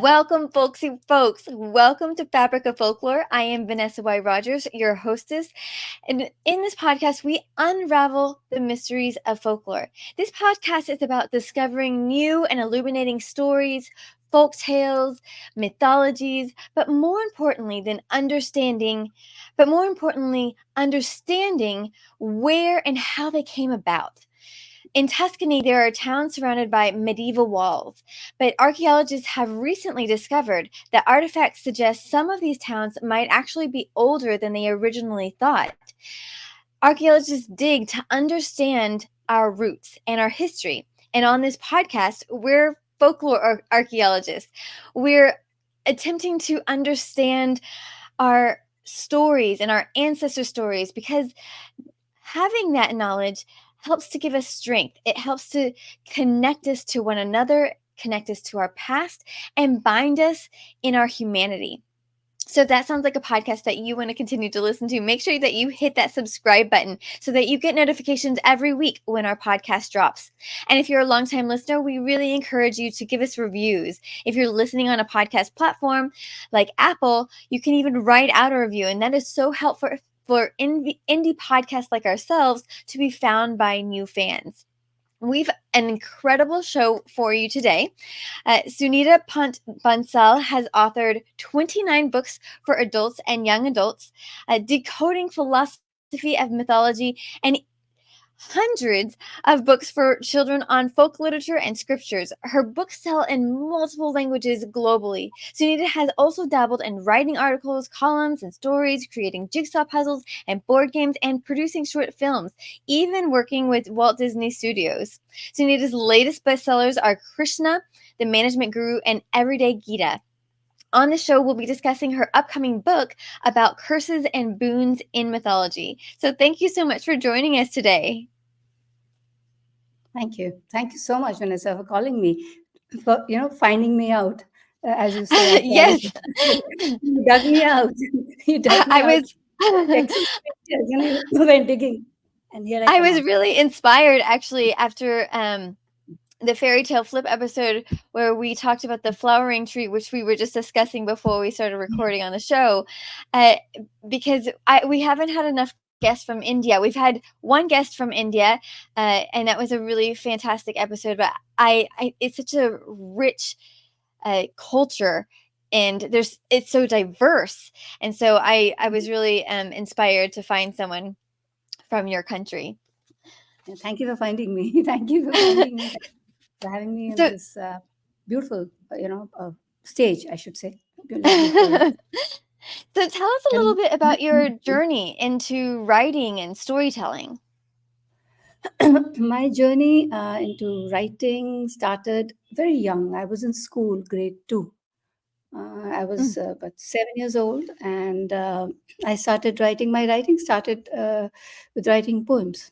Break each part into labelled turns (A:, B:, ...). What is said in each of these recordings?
A: Welcome, folksy folks. Welcome to Fabric of Folklore. I am Vanessa Y. Rogers, your hostess. And in this podcast, we unravel the mysteries of folklore. This podcast is about discovering new and illuminating stories, folk tales, mythologies, but more importantly, understanding where and how they came about. In Tuscany, there are towns surrounded by medieval walls, but archaeologists have recently discovered that artifacts suggest some of these towns might actually be older than they originally thought. Archaeologists dig to understand our roots and our history. And on this podcast, we're folklore archaeologists. We're attempting to understand our stories and our ancestor stories because having that knowledge helps to give us strength. It helps to connect us to one another, connect us to our past, and bind us in our humanity. So if that sounds like a podcast that you want to continue to listen to, make sure that you hit that subscribe button so that you get notifications every week when our podcast drops. And if you're a longtime listener, we really encourage you to give us reviews. If you're listening on a podcast platform like Apple, you can even write out a review, and that is so helpful for indie podcasts like ourselves to be found by new fans. We've an incredible show for you today. Sunita Pant Bansal has authored 29 books for adults and young adults, decoding philosophy of mythology, and hundreds of books for children on folk literature and scriptures. Her books sell in multiple languages globally. Sunita has also dabbled in writing articles, columns, and stories, creating jigsaw puzzles and board games, and producing short films, even working with Walt Disney Studios. Sunita's latest bestsellers are Krishna, The Management Guru, and Everyday Gita. On the show, we'll be discussing her upcoming book about curses and boons in mythology. So thank you so much for joining us today.
B: Thank you. Thank you so much, Vanessa, for calling me, for finding me out. As you say,
A: Yes.
B: You dug me out. You dug me
A: I
B: out.
A: was
B: You went digging, and here I
A: I
B: come
A: was
B: out.
A: really inspired actually after the fairy tale flip episode where we talked about the flowering tree, which we were just discussing before we started recording on the show, because we haven't had enough guests from India. We've had one guest from India, and that was a really fantastic episode. But it's such a rich culture, and it's so diverse, and so I was really inspired to find someone from your country.
B: Thank you for finding me. Thank you for finding me. For having me on
A: So
B: this beautiful, stage, I should say. Lovely forum.
A: So tell us a little bit about your journey into writing and storytelling.
B: My journey into writing started very young. I was in school, grade two. I was about 7 years old, and I started writing. My writing started with writing poems,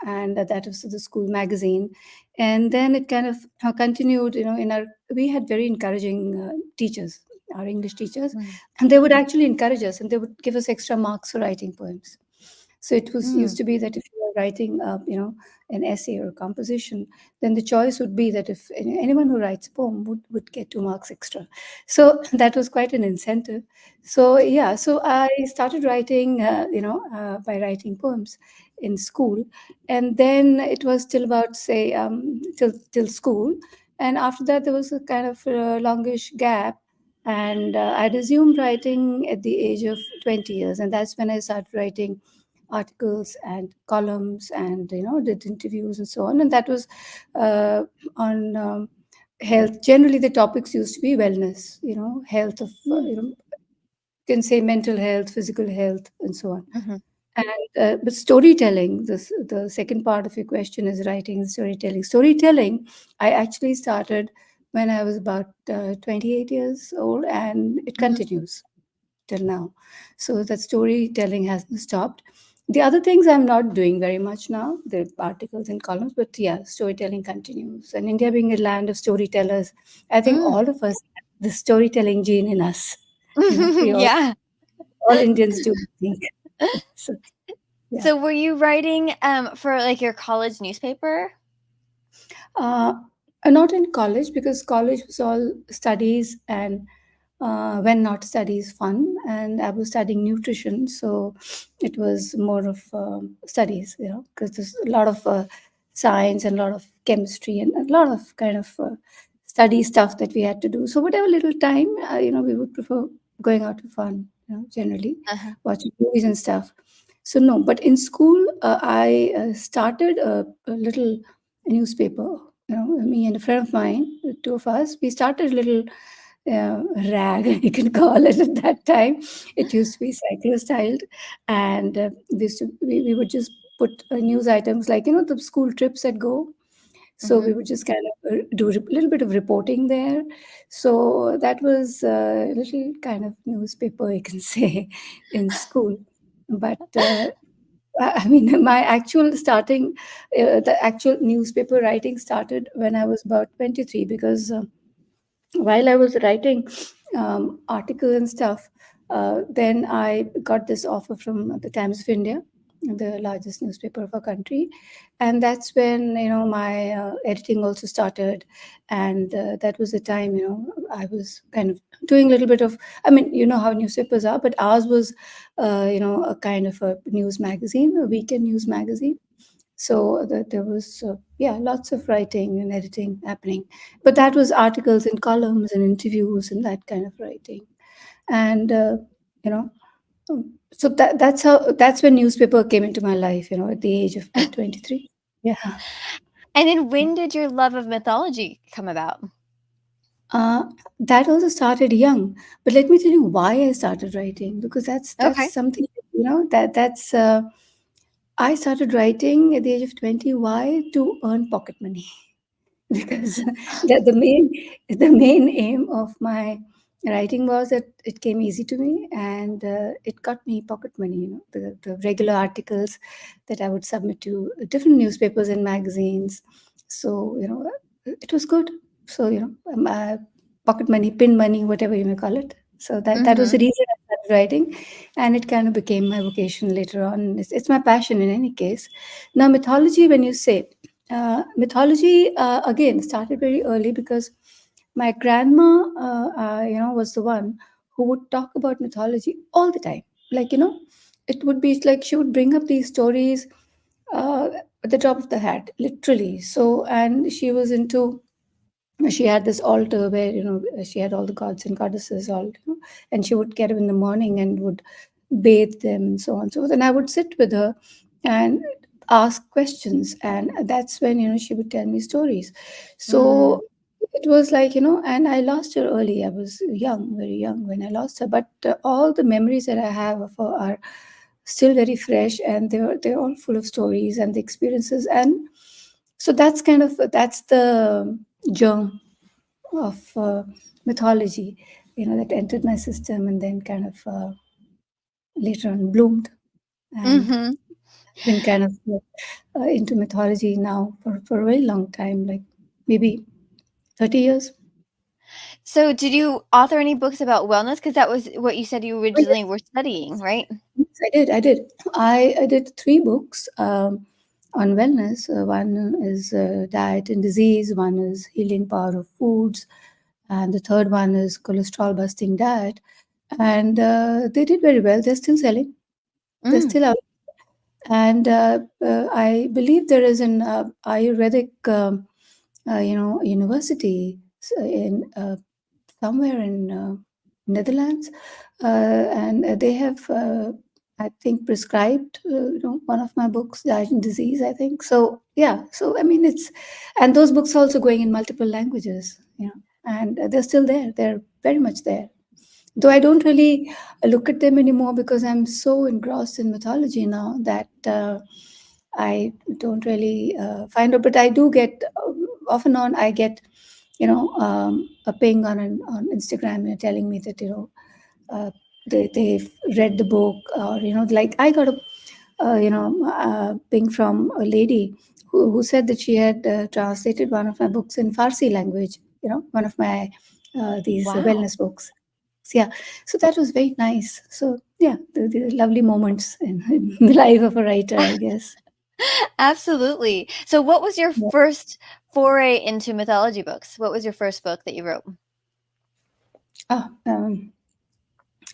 B: and that was the school magazine. And then it kind of continued, we had very encouraging teachers, our English teachers, and they would actually encourage us, and they would give us extra marks for writing poems. So it was used to be that if you were writing, an essay or a composition, then the choice would be that if anyone who writes a poem would get 2 marks extra. So that was quite an incentive. So yeah, so I started writing, by writing poems in school, and then it was till about say till school, and after that there was a kind of longish gap. And I resumed writing at the age of 20 years, and that's when I started writing articles and columns, and did interviews and so on. And that was uh, on health. Generally the topics used to be wellness, health of you can say mental health, physical health, and so on.
A: Mm-hmm.
B: And but storytelling, the second part of your question is writing and storytelling. I actually started when I was about 28 years old, and it continues till now. So that storytelling hasn't stopped. The other things I'm not doing very much now, the articles and columns, but yeah, storytelling continues. And India being a land of storytellers, I think all of us have the storytelling gene in us. We
A: Yeah.
B: all Indians do, I think. So yeah.
A: So were you writing for like your college newspaper?
B: Uh, Not in college, because college was all studies, and when not studies, fun. And I was studying nutrition, so it was more of studies, because there's a lot of science and a lot of chemistry and a lot of kind of study stuff that we had to do. So whatever little time, we would prefer going out for fun, generally
A: Uh-huh.
B: watching movies and stuff. So no, but in school, I started a little newspaper. Me and a friend of mine, the two of us, we started a little rag, you can call it at that time. It used to be cyclo styled, and we would just put news items like the school trips that go. So we
A: Mhm.
B: would just kind of do a little bit of reporting there. So that was a little kind of newspaper, you can say, in school. But I mean, my actual starting, the actual newspaper writing started when I was about 23, because while I was writing articles and stuff, then I got this offer from the Times of India, the largest newspaper of our country, and that's when my editing also started, and that was the time I was kind of doing a little bit of. I mean, you know how newspapers are, but ours was, a kind of a news magazine, a weekend news magazine. So there was, yeah, lots of writing and editing happening, but that was articles and columns and interviews and that kind of writing. And you know so that's when newspaper came into my life, at the age of about 23. Yeah.
A: And then when did your love of mythology come about?
B: uh, that also started young, but let me tell you why I started writing, because that's
A: Okay.
B: something, that's I started writing at the age of 20. Why? To earn pocket money. Because the main aim of my writing was that it came easy to me, and it got me pocket money, the regular articles that I would submit to different newspapers and magazines. So it was good. So pocket money, pin money, whatever you may call it. So that was the
A: Mhm.
B: reason I started writing, and it kind of became my vocation later on. It's my passion in any case. Now, mythology, when you say, mythology, again, started very early, because my grandma, was the one who would talk about mythology all the time. Like, it would be like she would bring up these stories uh, at the top of the hat, literally. So, and she had this altar where she had all the gods and goddesses, all, and she would get up in the morning and would bathe them and so on. So then I would sit with her and ask questions, and that's when she would tell me stories.
A: Mm.
B: So it was like, and I lost her early. I was young, very young when I lost her, but all the memories that I have of her are still very fresh, and they're all full of stories and the experiences. And so that's the germ of mythology, that entered my system, and then kind of later on bloomed, and
A: Mhm.
B: been kind of into mythology now for a very long time, like maybe 30 years.
A: So, did you author any books about wellness? Because that was what you said you
B: Oh,
A: originally
B: yes.
A: were studying, right?
B: Yes, I did three books on wellness. One is diet and disease, one is healing power of foods, and the third one is cholesterol busting diet. And they did very well. They're still selling. They're
A: Mm.
B: still out. And I believe there is an Ayurvedic, university in somewhere in Netherlands, and they have, I think, prescribed, one of my books, Diet and Disease, I think. So yeah, so I mean, and those books are also going in multiple languages, and they're still there. They're very much there. Though I don't really look at them anymore, because I'm so engrossed in mythology now that I don't really find out. But I do get, off and on, I get, a ping on Instagram, telling me that, they've read the book, or, like I got a, ping from a lady who said that she had translated one of my books in Farsi language, one of my these
A: Wow.
B: wellness books. So, yeah, so that was very nice. So yeah, the lovely moments in, in the life of a writer, I guess.
A: Absolutely. So, what was your
B: Yeah.
A: first foray into mythology books? What was your first book that you wrote?
B: Ah,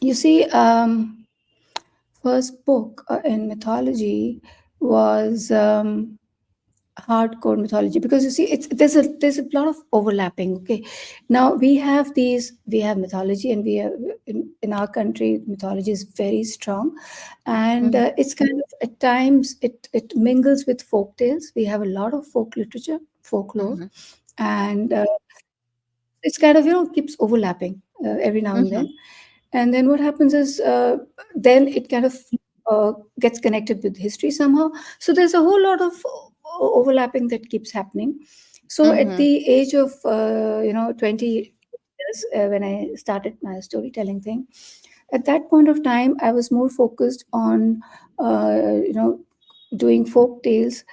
B: you see, first book in mythology was hardcore mythology, because you see, it's there's a lot of overlapping. Okay, now we have mythology, and we have in our country mythology is very strong, and
A: Mm-hmm.
B: it's kind of at times it mingles with folk tales. We have a lot of folk literature, folklore,
A: Mm-hmm.
B: and it's kind of, keeps overlapping every now and
A: Mm-hmm.
B: then. And then what happens is, then it kind of gets connected with history somehow. So there's a whole lot of overlapping that keeps happening. So at
A: Mm-hmm.
B: the age of 20 years, when I started my storytelling thing, at that point of time I was more focused on doing folk tales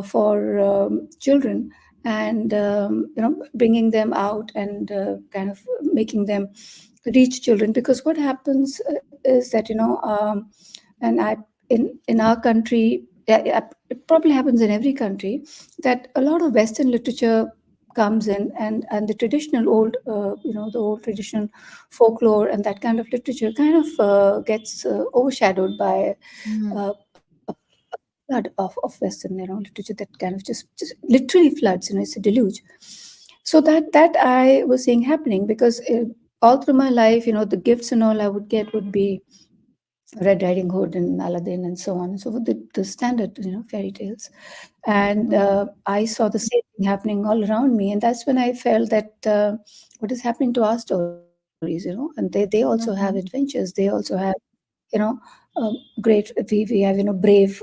B: for children, and bringing them out, and kind of making them reach children. Because what happens is that, and I in our country, yeah, yeah, it probably happens in every country, that a lot of western literature comes in, and the traditional old the old traditional folklore and that kind of literature kind of gets overshadowed by
A: Mm-hmm.
B: a flood of western literature that kind of just literally floods. It's a deluge. So that I was seeing happening, because all through my life, the gifts and all I would get would be Red Riding Hood and Aladdin and so on and so forth, the standard, fairy tales. And I saw the same thing happening all around me, and that's when I felt that what is happening to our stories, and they also have adventures,
A: Mm-hmm.
B: they also have, you know, great, we have, brave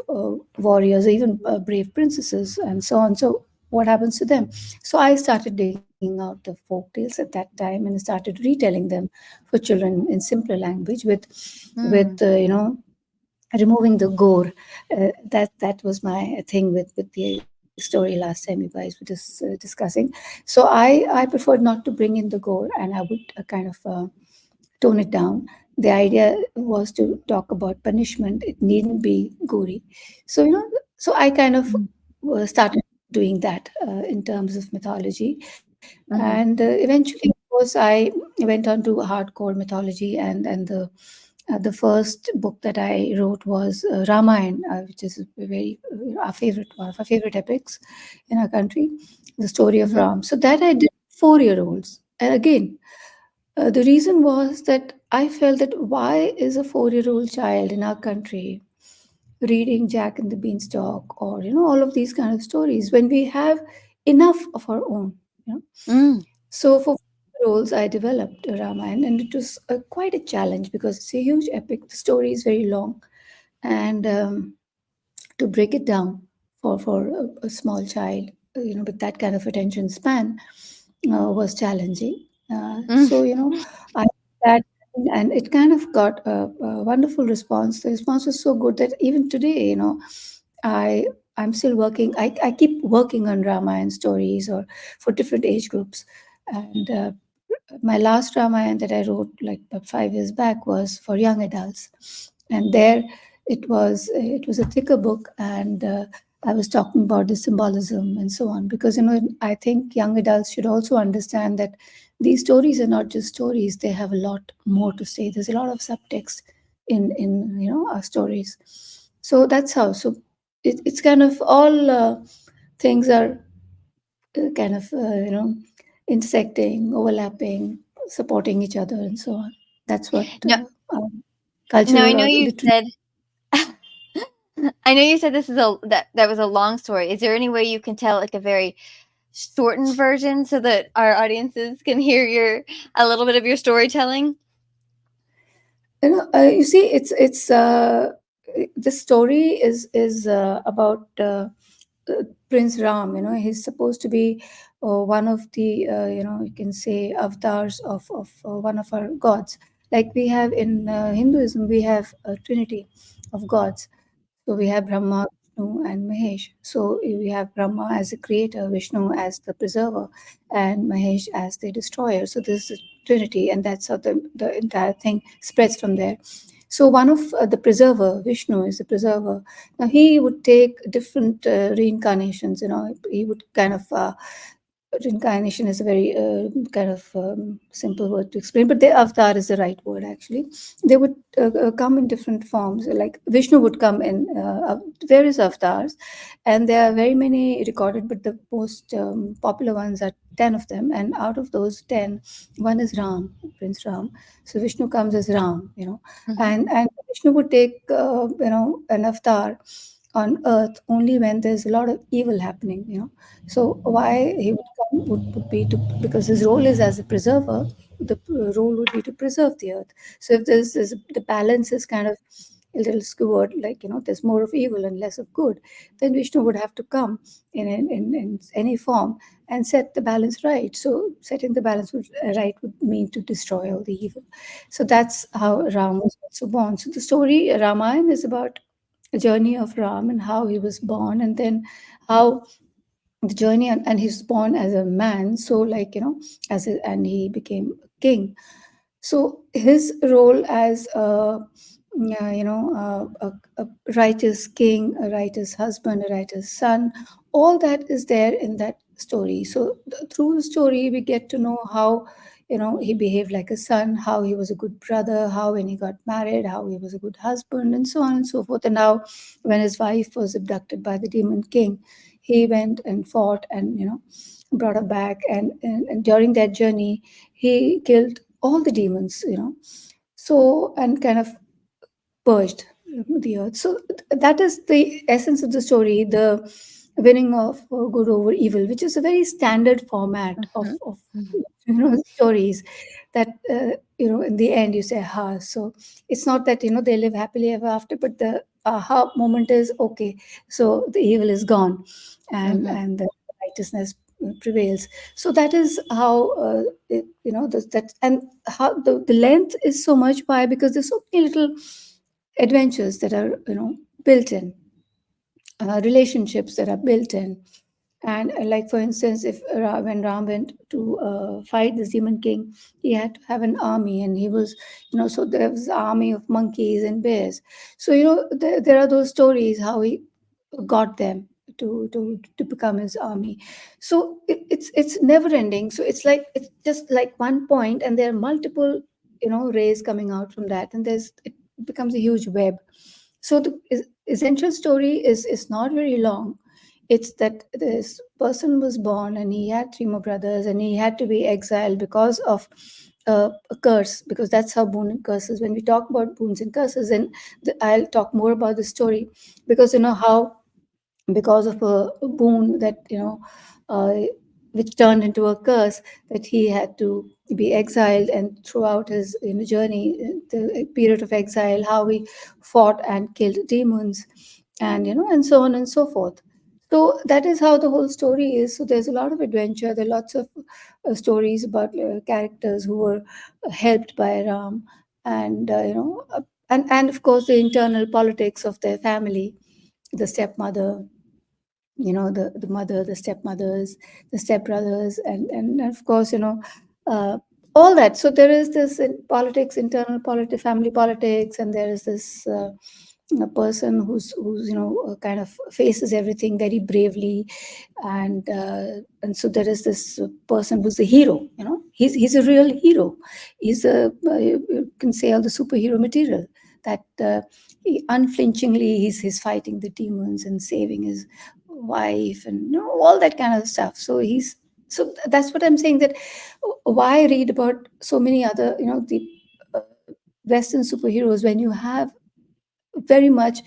B: warriors, even brave princesses, and so on. So what happens to them? So I started digging out the folk tales at that time, and started retelling them for children in simpler language, with
A: Mm-hmm.
B: removing the gore. That was my thing with the story last time you guys were just discussing. So I preferred not to bring in the gore, and I would kind of tone it down. The idea was to talk about punishment. It needn't be gory. So, so I kind of started doing that in terms of mythology. And
A: Mm-hmm.
B: eventually, of course, I went on to hardcore mythology, and the first book that I wrote was Ramayana, which is a very our favorite, one of our favorite epics in our country, the story of
A: Mm-hmm.
B: Ram. So that I did 4-year-olds. And again, the reason was that I felt that why is a 4-year-old child in our country reading Jack and the Beanstalk, or all of these kind of stories, when we have enough of our own. You know?
A: Mm-hmm.
B: So for 4 year olds, I developed Ramayana, and it was quite a challenge because it's a huge epic. The story is very long, and to break it down for a small child, with that kind of attention span, was challenging. So I did that, and it kind of got a wonderful response. The response was so good that even today, I I'm still working. I keep working on Ramayana stories, or for different age groups, and my last Ramayana that I wrote like about 5 years back was for young adults, and there it was a thicker book, and I was talking about the symbolism and so on, because I think young adults should also understand that these stories are not just stories; they have a lot more to say. There's a lot of subtext in our stories, so that's how. So it's kind of all things are kind of intersecting, overlapping, supporting each other, and so on. That's what
A: Now, now I
B: cultural
A: know
B: or
A: you
B: literary.
A: said I know you said this is a that was a long story. Is there any way you can tell like a very shortened version so that our audiences can hear your a little bit of your storytelling?
B: You see, the story is about Prince Ram. He's supposed to be one of the you can say avatars of one of our gods. Like we have in Hinduism, we have a trinity of gods. So we have Brahma, Vishnu, and Mahesh. So we have Brahma as the creator, Vishnu as the preserver, and Mahesh as the destroyer. So this is a trinity, and that's how the entire thing spreads from there. So one of the preserver, Vishnu is the preserver. Now he would take different reincarnations. He would kind of reincarnation is a very kind of simple word to explain, but the avatar is the right word actually. They would come in different forms. Like Vishnu would come in various avatars, and there are very many recorded, but the most popular ones are 10 of them. And out of those 10, one is Ram, Prince Ram. So Vishnu comes as Ram,
A: Mhm.
B: and Vishnu would take an avatar on earth only when there's a lot of evil happening. So why he would come would be to, because his role is as a preserver. The role would be to preserve the earth. So if there's the balance is kind of a little skewed, like there's more of evil and less of good, then Vishnu would have to come in any form and set the balance right. So setting the balance right would mean to destroy all the evil. So that's how Ram was also born. So the story Ramayana is about a journey of Ram and how he was born, and then how the journey, and he's born as a man, so like and he became a king. So his role as a righteous king, a righteous husband, a righteous son, all that is there in that story. So through the story, we get to know how he behaved like a son, how he was a good brother, how when he got married, how he was a good husband, and so on and so forth. And now, when his wife was abducted by the demon king, he went and fought and brought her back, and during that journey, he killed all the demons. So, and kind of purged the earth. So that is the essence of the story, the winning of good over evil, which is a very standard format
A: Mhm.
B: of
A: Mhm.
B: stories that in the end you say ha. So it's not that they live happily ever after, but the aha moment is okay. So the evil is gone,
A: Mhm.
B: and the righteousness prevails. So that is how that, and how the length is so much. Why? Because there's so many little adventures that are built in, relationships that are built in. And like for instance, if when Ram went to fight the demon king, he had to have an army, and he was so there was an army of monkeys and bears. So there are those stories how he got them to become his army. So it's never ending. So it's just like one point, and there are multiple rays coming out from that, and it becomes a huge web. So the essential story is not very long. It's that this person was born, and he had three more brothers, and he had to be exiled because of a curse, because that's how boon and curses. When we talk about boons and curses, and I'll talk more about the story, because how because of a boon that uh, which turned into a curse, that he had to be exiled, and throughout his journey, the period of exile, how he fought and killed demons, and and so on and so forth. So that is how the whole story is. So there's a lot of adventure. There are lots of stories about characters who were helped by Ram, and and of course the internal politics of their family, the stepmother, the mother, the stepmothers, the stepbrothers, and of course uh, all that. So there is this politics, internal politics, family politics, and there is this a person who's kind of faces everything very bravely, and so there is this person who's the hero. He's a real hero. He's a you can say all the superhero material, that unflinchingly he's fighting the demons and saving his wife, and all that kind of stuff. So that's what I'm saying, that why read about so many other the uh, western superheroes when you have very much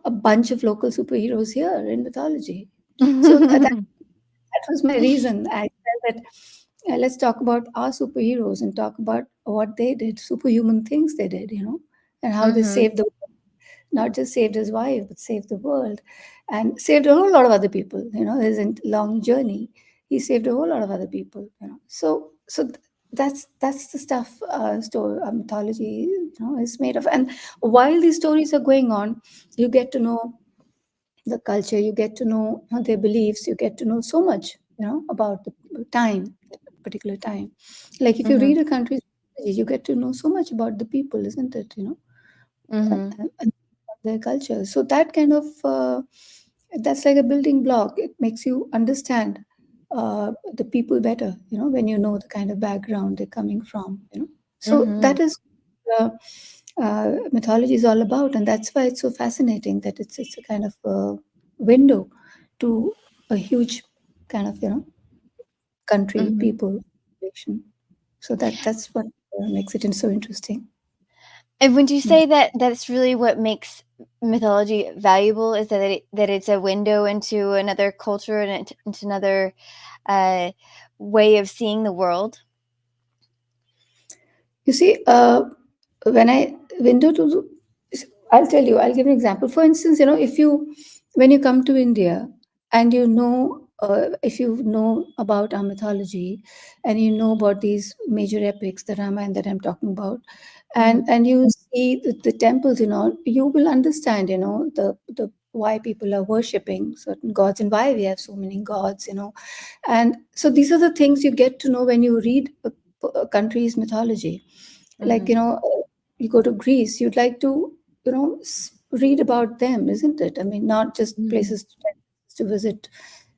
B: a bunch of local superheroes here in mythology. So that was my reason. I felt that let's talk about our superheroes and talk about what they did, superhuman things they did, and how they
A: Mhm.
B: saved the, not just saved his wife, but saved the world, and saved a whole lot of other people. His long journey, he saved a whole lot of other people. That's the stuff story mythology is made of. And while these stories are going on, you get to know the culture, you get to know their beliefs, you get to know so much about the time, that particular time. Like if you
A: Mhm.
B: read a country's mythology, you get to know so much about the people, isn't it?
A: Mhm.
B: and their culture. So that kind of that's like a building block. It makes you understand the people better, when you know the kind of background they're coming from. So
A: Mhm.
B: that is uh, mythology is all about, and that's why it's so fascinating that it's a kind of window to a huge kind of country,
A: Mhm.
B: people, nation. So that's what makes it so interesting.
A: And would you
B: Yeah.
A: say that that's really what makes mythology valuable is that it's a window into another culture and into another uh, way of seeing the world?
B: You see, when I window to, I'll tell you, I'll give an example. For instance, if you, when you come to India and if you know about our mythology and you know about these major epics, the Ramayana that I'm talking about, and
A: Mhm.
B: and you see the temples, you will understand, the why people are worshipping certain gods and why we have so many gods, and so these are the things you get to know when you read a country's mythology. Like,
A: Mhm.
B: you go to Greece, you'd like to, read about them, isn't it? I mean, not just
A: Mhm.
B: places to visit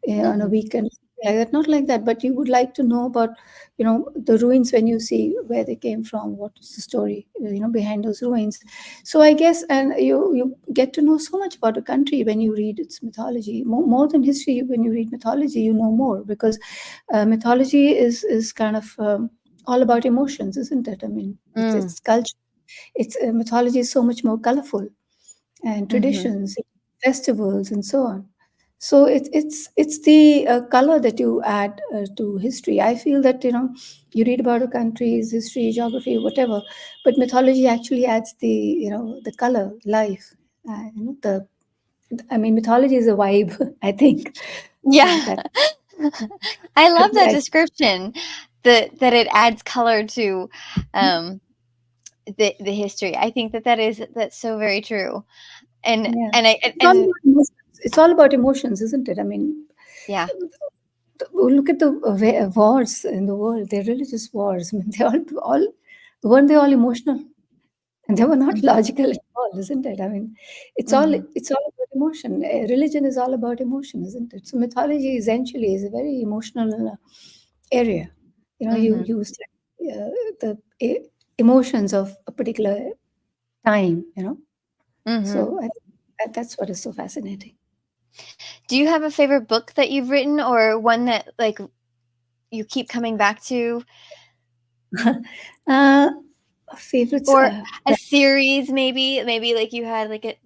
B: on a
A: Mhm.
B: weekend, like that. Not like that, but you would like to know about, the ruins when you see where they came from, what is the story, behind those ruins. So I guess, and you get to know so much about a country when you read its mythology, more than history. When you read mythology, you know more, because mythology is kind of all about emotions, isn't it? I mean,
A: Mm.
B: it's culture. It's mythology is so much more colorful, and
A: Mhm.
B: traditions, festivals, and so on. So it's the color that you add to history. I feel that, you read about a country's history, geography, whatever, but mythology actually adds the color, life. The I mean, mythology is a vibe. I think
A: Yeah.
B: that
A: I love that
B: I,
A: description. That it adds color to um, the history. I think that's so very true. And
B: yeah,
A: and I
B: it's all
A: and
B: about emotions. It's all about emotions, isn't it? I mean,
A: yeah.
B: look at the wars in the world. They're religious wars. I mean, they all weren't they all emotional? And they were not
A: Mhm.
B: logical at all, isn't it? I mean,
A: Mhm.
B: it's all about emotion. Religion is all about emotion, isn't it? So mythology essentially is a very emotional area. You
A: Mhm.
B: use the emotions of a particular time.
A: Mhm.
B: So I think that's what is so fascinating.
A: Do you have a favorite book that you've written or one that like you keep coming back to
B: uh, favorites.
A: or a series maybe like you had like a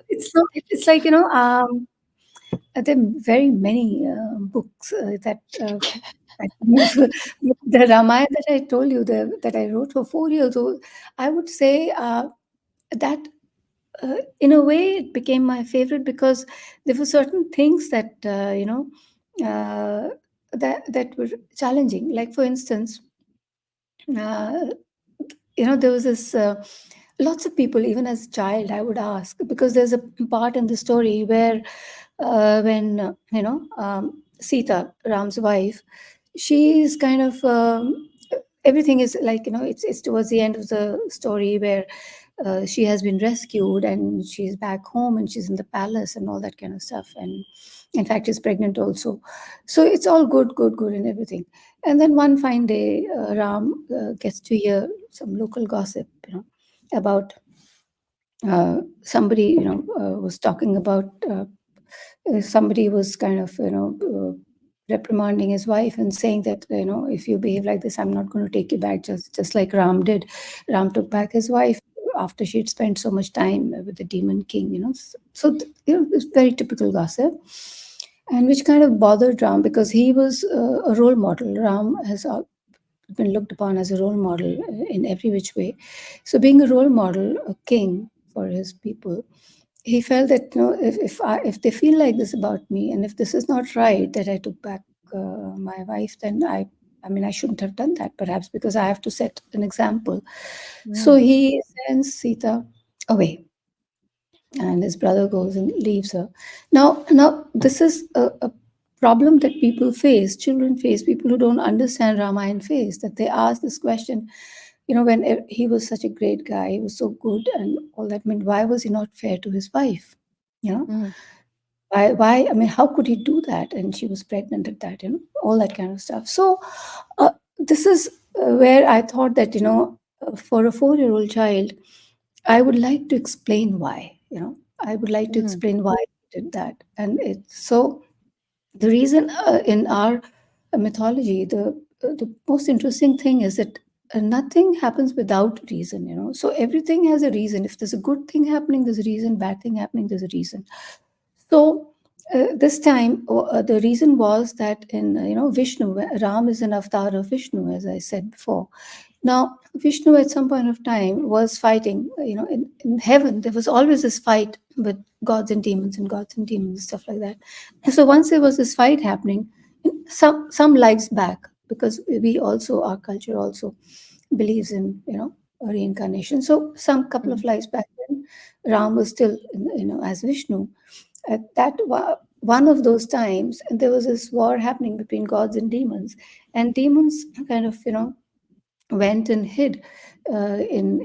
B: It's not. It's like, there are very many books that I the Ramayana that I told you, that I wrote for 4 years old. I would say that in a way it became my favorite because there were certain things that uh, that were challenging. Like, for instance, uh, there was this. Lots of people, even as a child, I would ask, because there's a part in the story where when Sita, Ram's wife, she is kind of everything is like, it's towards the end of the story where she has been rescued and she's back home and she's in the palace and all that kind of stuff, and in fact she's pregnant also. So it's all good and everything. And then one fine day, Ram gets to hear some local gossip, about somebody, was talking about somebody was kind of, reprimanding his wife and saying that, if you behave like this, I'm not going to take you back, just like Ram did. Ram took back his wife after she'd spent so much time with the demon king. It's very typical gossip, and which kind of bothered Ram because he was a role model. Ram has been looked upon as a role model in every which way. So, being a role model, a king for his people, he felt that, if they feel like this about me, and if this is not right that I took back my wife, then I mean, I shouldn't have done that, perhaps because I have to set an example. So
A: mm,
B: he sends Sita away, and his brother goes and leaves her. Now this is a problem that people face, children face, people who don't understand Ramayana face, that they ask this question, when he was such a great guy, he was so good and all that. I mean, why was he not fair to his wife? You know,
A: Mm,
B: why? I mean, how could he do that? And she was pregnant at that, all that kind of stuff. So, uh, this is where I thought that, for a 4-year-old child, I would like to explain why, I would like to
A: mm,
B: explain why he did that. And it's so the reason in our mythology, the most interesting thing is that nothing happens without reason, so everything has a reason. If there's a good thing happening, there's a reason. Bad thing happening, there's a reason. So this time, the reason was that in Vishnu, Ram is an avatar of Vishnu, as I said before. Now, Vishnu at some point of time was fighting. In heaven there was always this fight with gods and demons, stuff like that. And so once there was this fight happening, some lives back, because we also, our culture also believes in a reincarnation. So some couple of
A: mm,
B: lives back, then Ram was still as Vishnu. At one of those times, and there was this war happening between gods and demons, and demons kind of went and hid in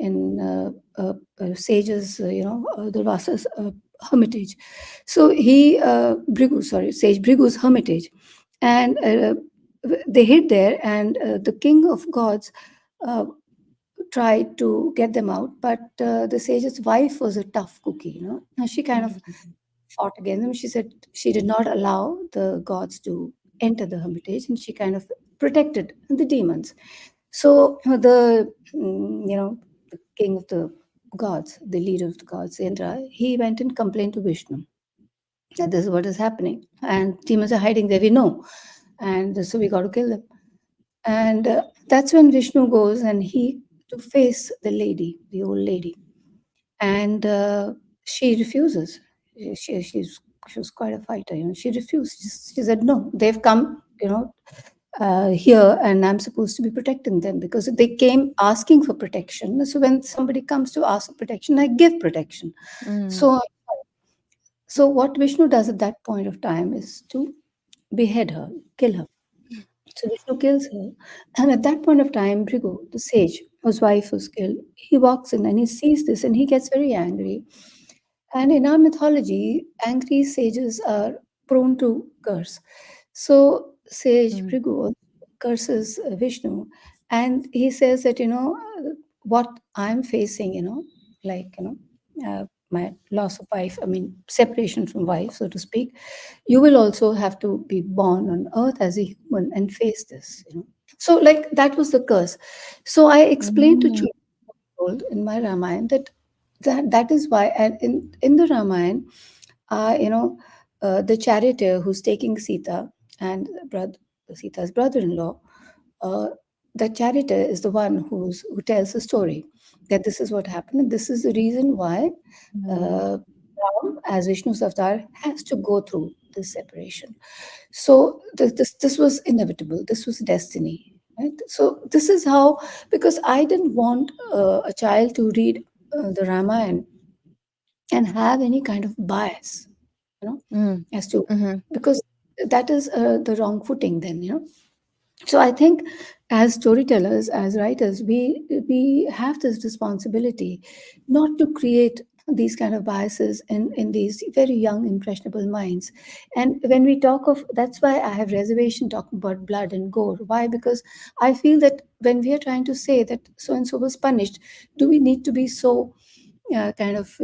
B: sages, Durvasa's hermitage. So sage Brigu's hermitage, and they hid there, and the king of gods uh, tried to get them out, but the sage's wife was a tough cookie, and she kind of
A: mm,
B: fought against them. She said she did not allow the gods to enter the hermitage, and she kind of protected the demons. So the king of the gods, the leader of the gods, Indra, he went and complained to Vishnu that this is what is happening, and demons are hiding there. We know, and so we got to kill them. And that's when Vishnu goes and he to face the lady, the old lady, and she refuses. She was quite a fighter, She refused. She said, "No, they've come, here, and I'm supposed to be protecting them because they came asking for protection. So when somebody comes to ask for protection, I give protection."
A: mm,
B: So, what Vishnu does at that point of time is to behead her, kill her. So Vishnu kills her, and at that point of time, Bhrigu, the sage, whose wife was killed, he walks in and he sees this and he gets very angry. And in our mythology, angry sages are prone to curse. So sage
A: mm,
B: Bhrigu curses Vishnu, and he says that what I'm facing, like my loss of wife, I mean separation from wife, so to speak. You will also have to be born on earth as a human and face this. So like that was the curse. So I explained to
A: mm,
B: children in my Ramayana that is why, and in the Ramayana, the charioteer who's taking Sita and Sita's brother-in-law, uh, the charioteer is the one who tells the story that this is what happened, and this is the reason why
A: mm,
B: Ram, as Vishnu's avatar, has to go through this separation. So this was inevitable. This was destiny, right? So this is how, because I didn't want a child to read the Ramayana and have any kind of bias, you know,
A: mm,
B: as to,
A: mhm,
B: because that is the wrong footing. Then so I think as storytellers, as writers, we have this responsibility not to create these kind of biases in these very young impressionable minds. And when we talk of, that's why I have reservation talking about blood and gore. Why? Because I feel that when we are trying to say that so and so was punished, do we need to be so kind of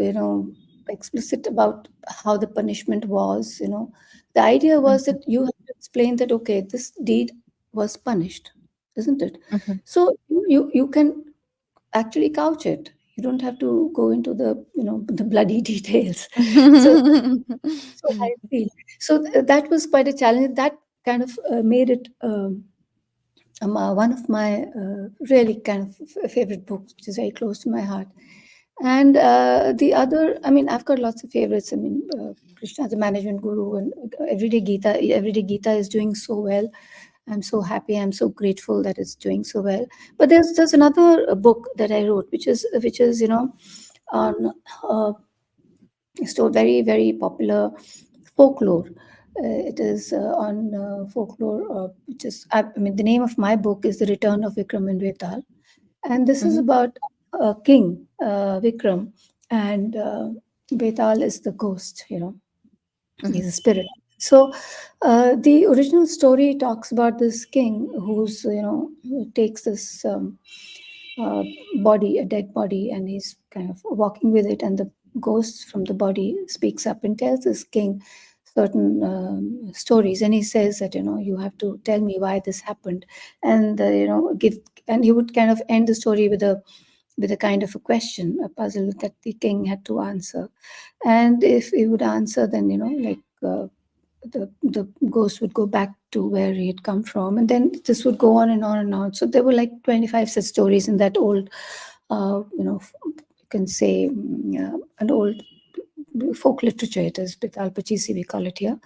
B: explicit about how the punishment was? The idea was
A: mhm,
B: that you have to explain that, okay, this deed was punished, isn't it?
A: mhm.
B: So you can actually couch it. You don't have to go into the the bloody details. So so I feel, so that was quite a challenge. That kind of made it one of my really kind of favorite books, which is very close to my heart. And the other, I mean, I've got lots of favorites. I mean, Krishna, the management guru, and Everyday Gita is doing so well. I'm so happy. I'm so grateful that it's doing so well. But there's another book that I wrote, which is on so very very popular folklore. It is on folklore, which is I mean the name of my book is The Return of Vikram and Vetal, And this is
A: Mhm.
B: about King Vikram, and Betal is the ghost,
A: Mhm.
B: he's a spirit. So the original story talks about this king who takes this uh, body, a dead body, and he's kind of walking with it, and the ghost from the body speaks up and tells this king certain stories, and he says that you have to tell me why this happened, and give, and he would kind of end the story with a kind of a question, a puzzle that the king had to answer. And if he would answer, then the ghost would go back to where he had come from, and then this would go on and on and on. So there were like 25 such stories in that old, you can say, an old folk literature. It is Pitalpachisi, we call it here,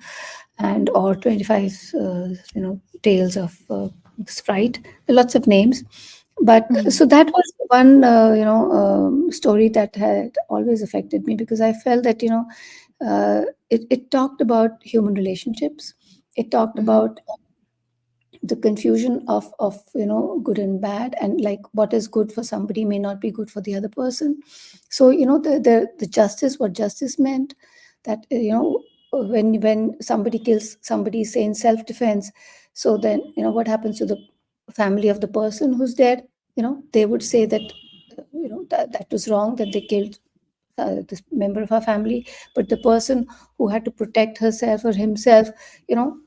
B: and or 25 tales of sprite, lots of names. But
A: Mhm.
B: so that was one story that had always affected me, because I felt that it talked about human relationships. It talked
A: Mhm.
B: about the confusion of good and bad, and like what is good for somebody may not be good for the other person. So the justice, what justice meant, that when somebody kills somebody, say in self defense, so then what happens to the family of the person who's dead. They would say that that was wrong, that they killed this member of our family, but the person who had to protect herself or himself, you know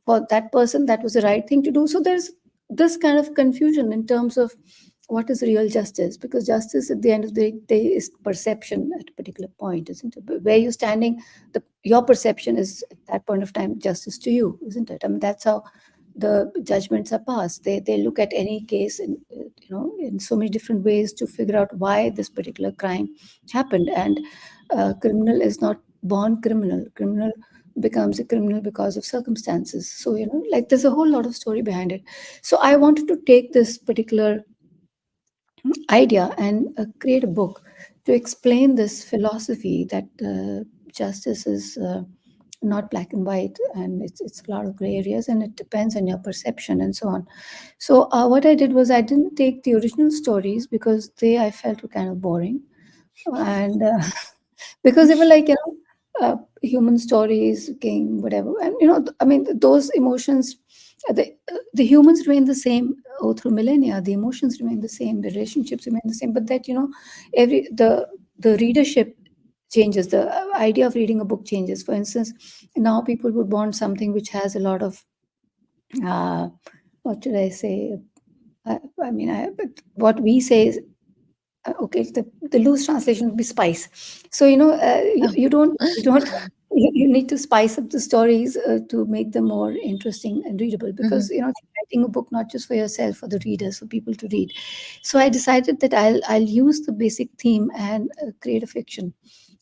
B: for that person, that was the right thing to do. So there's this kind of confusion in terms of what is real justice, because justice at the end of the day is perception at a particular point, isn't it? Where you're standing, your perception is at that point of time justice to you, isn't it? I mean, that's how the judgments are passed. They look at any case in so many different ways to figure out why this particular crime happened. And criminal is not born criminal. Criminal becomes a criminal because of circumstances. So like there's a whole lot of story behind it. So I wanted to take this particular idea and create a book to explain this philosophy that justice is not black and white, and it's a lot of gray areas, and it depends on your perception and so on. So what I did was, I didn't take the original stories, because they, I felt, were kind of boring. And because they were like human stories, king, whatever. And I mean, those emotions, the humans remain the same through millennia. The emotions remain the same, the relationships remain the same, but that every the readership changes. The idea of reading a book changes. For instance, now people would want something which has a lot of uh, what should I say, I mean, but what we say is, okay, the loose translation would be spice. So
A: Oh.
B: you need to spice up the stories to make them more interesting and readable, because
A: Mhm.
B: you're writing a book not just for yourself, for the readers, for people to read. So I decided that I'll use the basic theme and create a fiction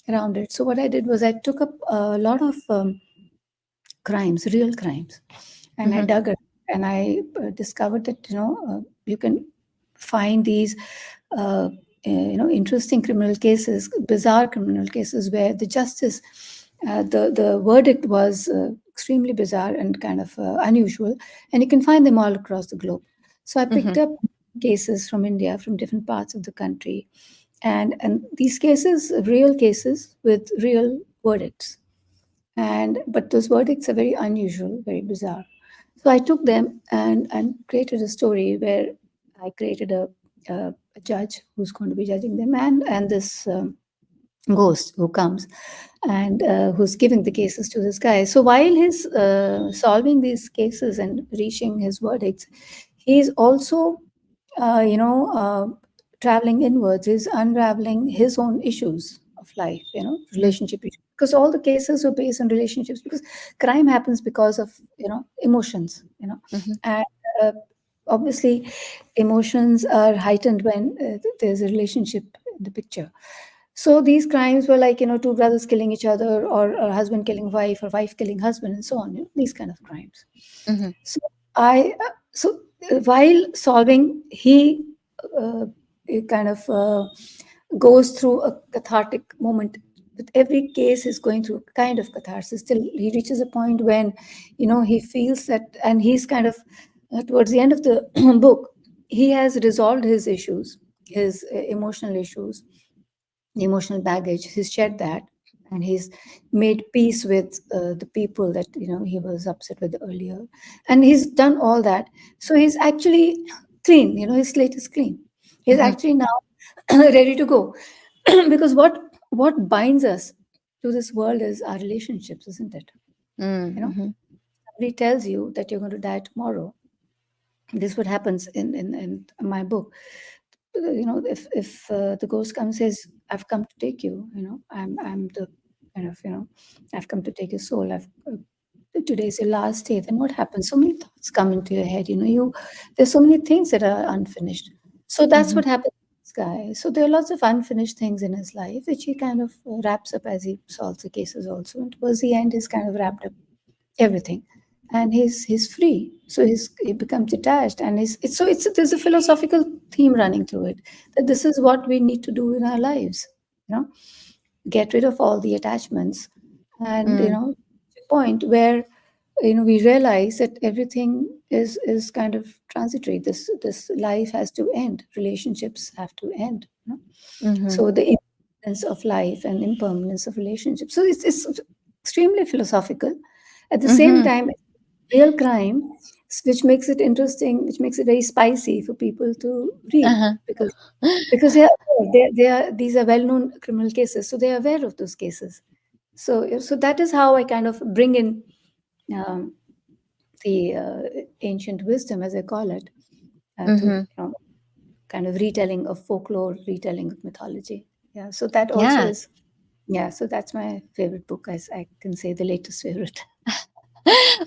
B: around it. So what I did was, I took up a lot of crimes, real crimes, and I
A: Mhm.
B: dug it, and I discovered that you can find these interesting criminal cases, bizarre criminal cases, where the justice, the verdict was extremely bizarre and kind of unusual, and you can find them all across the globe. So I picked
A: Mhm.
B: up cases from India, from different parts of the country, and these cases, real cases with real verdicts, and but those verdicts are very unusual, very bizarre. So I took them and created a story where I created a judge who's going to be judging them, and this ghost who comes and who's giving the cases to this guy. So while he's solving these cases and reaching his verdicts, he's also traveling inwards. He's unraveling his own issues of life,
A: Mhm.
B: relationship issues, because all the cases were based on relationships, because crime happens because of emotions,
A: Mhm.
B: and uh, obviously emotions are heightened when there's a relationship in the picture. So these crimes were like, two brothers killing each other, or a husband killing wife, or wife killing husband, and so on, these kind of crimes.
A: Mhm.
B: So I so while solving, uh, he kind of goes through a cathartic moment. With every case, is going through a kind of catharsis. Till he reaches a point when, he feels that, and he's kind of towards the end of the book, he has resolved his issues. his emotional issues, emotional baggage. He's shared that, and he's made peace with the people that he was upset with earlier, and he's done all that. So he's actually clean. His slate is clean. He's
A: Mhm.
B: actually now ready to go, because what binds us to this world is our relationships, isn't it? You know,
A: Mhm.
B: somebody tells you that you're going to die tomorrow. This what happens in my book. If the ghost comes, says, I've come to take you, I'm the kind of, I've come to take your soul, today's your last day, then what happens? So many thoughts come into your head, there's so many things that are unfinished. So that's
A: Mhm.
B: what happens to this guy. So there are lots of unfinished things in his life which he kind of wraps up as he solves the cases also, and towards the end he's kind of wrapped up everything, and he's free. So he becomes detached, and it's there's a philosophical theme running through it, that this is what we need to do in our lives, you know get rid of all the attachments, and
A: Mm.
B: to a point where we realize that everything is kind of transitory. This life has to end, relationships have to end,
A: Mhm.
B: so the impermanence of life and impermanence of relationships. So it's extremely philosophical. At the same
A: Mhm.
B: time, real crime, which makes it interesting, which makes it very spicy for people to read,
A: Uh-huh.
B: because they are these are well-known criminal cases, so they are aware of those cases. So that is how I kind of bring in um, the ancient wisdom, as I call it, to
A: Mhm.
B: kind of retelling of folklore, retelling of mythology. Yeah, so that also
A: Yeah.
B: is, yeah. So that's my favorite book, as I can say, the latest favorite.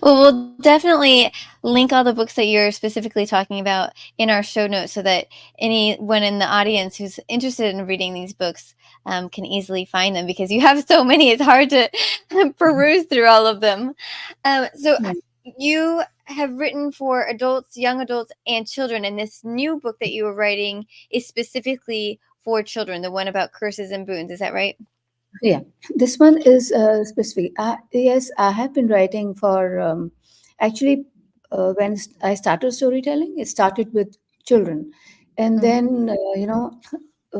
A: Well, we'll definitely link all the books that you're specifically talking about in our show notes so that anyone in the audience who's interested in reading these books can easily find them, because you have so many, it's hard to peruse through all of them. So
B: Yeah.
A: you have written for adults, young adults, and children, and this new book that you were writing is specifically for children, the one about curses and boons. Is that right?
B: Yeah, this one is specific. Yes, I have been writing for actually when I started storytelling, it started with children, and
A: Mm-hmm.
B: then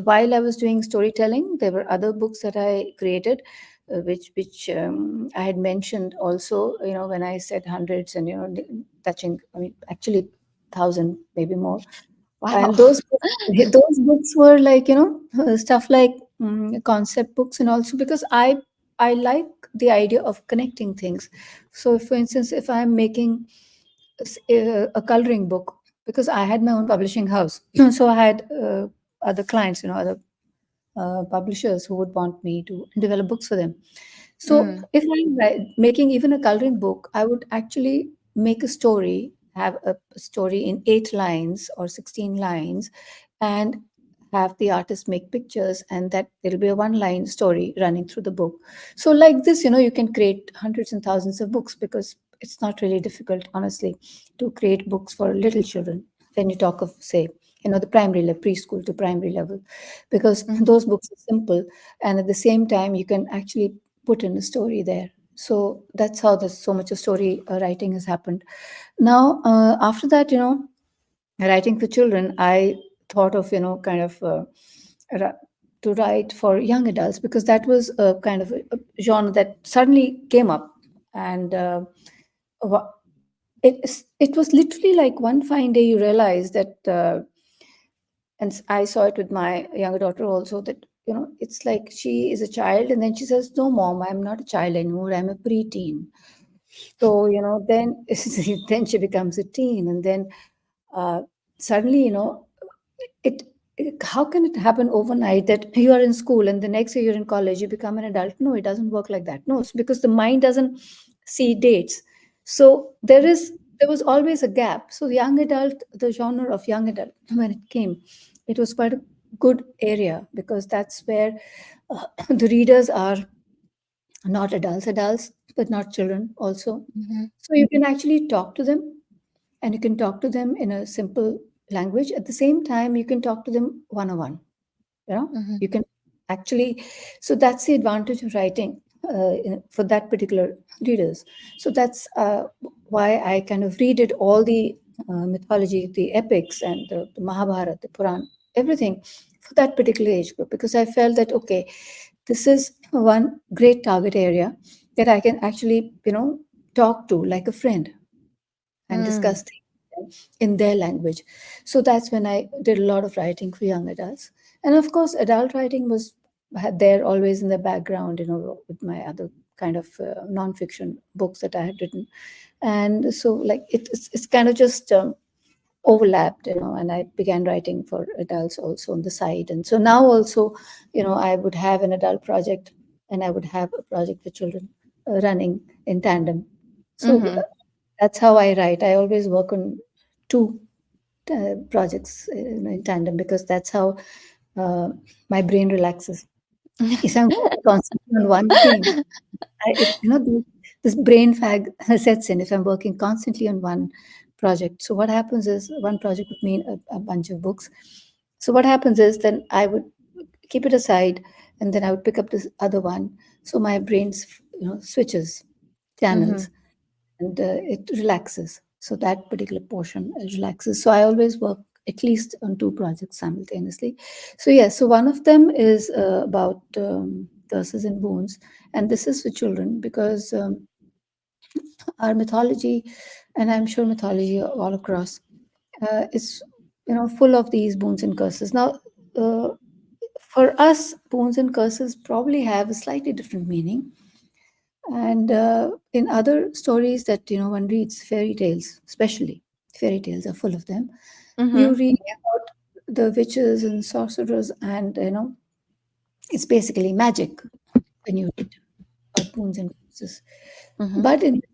B: while I was doing storytelling, there were other books that I created, which I had mentioned also. When I said hundreds, and touching, I mean, actually thousand, maybe more.
A: Wow.
B: And those books were like stuff like concept books, and also because I like the idea of connecting things. So for instance, if I'm making a coloring book, because I had my own publishing house, so I had other clients, other publishers who would want me to develop books for them. So
A: Mm.
B: if I'm making even a coloring book, I would actually make a story, have a story in 8 lines or 16 lines, and have the artist make pictures, and that there'll be a one-line story running through the book. So like this, you can create hundreds and thousands of books, because it's not really difficult, honestly, to create books for little children. When you talk of, say, the primary level, preschool to primary level, because
A: Mm-hmm.
B: those books are simple, and at the same time you can actually put in a story there. So that's how there's so much of story writing has happened. Now after that, writing for children, I thought of ra- to write for young adults, because that was a kind of a genre that suddenly came up. And wha- it was literally like one fine day you realize that I saw it with my younger daughter also, that it's like she is a child, and then she says, "No, mom, I'm not a child anymore. I'm a preteen." So then then she becomes a teen, and then uh, suddenly it, how can it happen overnight that you are in school and the next year you're in college, you become an adult? No, it doesn't work like that. No, it's because the mind doesn't see dates. So there was always a gap. So young adult, the genre of young adult, when it came, it was quite a good area, because that's where the readers are not adults, but not children also.
A: Mm-hmm.
B: So you can actually talk to them, and you can talk to them in a simple language. At the same time, you can talk to them one on one.
A: Mm-hmm.
B: You can actually, so that's the advantage of writing for that particular readers. So that's why I kind of redid all the mythology, the epics, and the Mahabharata, the Puran. everything for that particular age group, because I felt that, okay, this is one great target area that I can actually, talk to like a friend and
A: Mm.
B: discuss things in their language. So that's when I did a lot of writing for young adults. And of course, adult writing was had there always in the background, with my other kind of nonfiction books that I had written. And so, like, it's kind of just overlapped, and I began writing for adults also on the side. And so now also, I would have an adult project and I would have a project for children running in tandem. So
A: Mhm.
B: that's how I write. I always work on two projects in tandem, because that's how uh, my brain relaxes. If I'm working constantly on one theme, this brain fag sets in if I'm working constantly on one project. So what happens is, one project would mean a bunch of books. So what happens is, then I would keep it aside, and then I would pick up this other one. So my brain's switches channels,
A: Mhm.
B: and it relaxes. So that particular portion relaxes. So I always work at least on two projects simultaneously. So yes, so one of them is about curses and boons, and this is for children, because our mythology, and I'm sure mythology all across, is full of these boons and curses. Now, uh, for us, boons and curses probably have a slightly different meaning. And in other stories that one reads, fairy tales, especially fairy tales are full of them. You
A: Mhm.
B: read about the witches and sorcerers, and it's basically magic when you read about boons and curses.
A: Mhm.
B: But in Hindu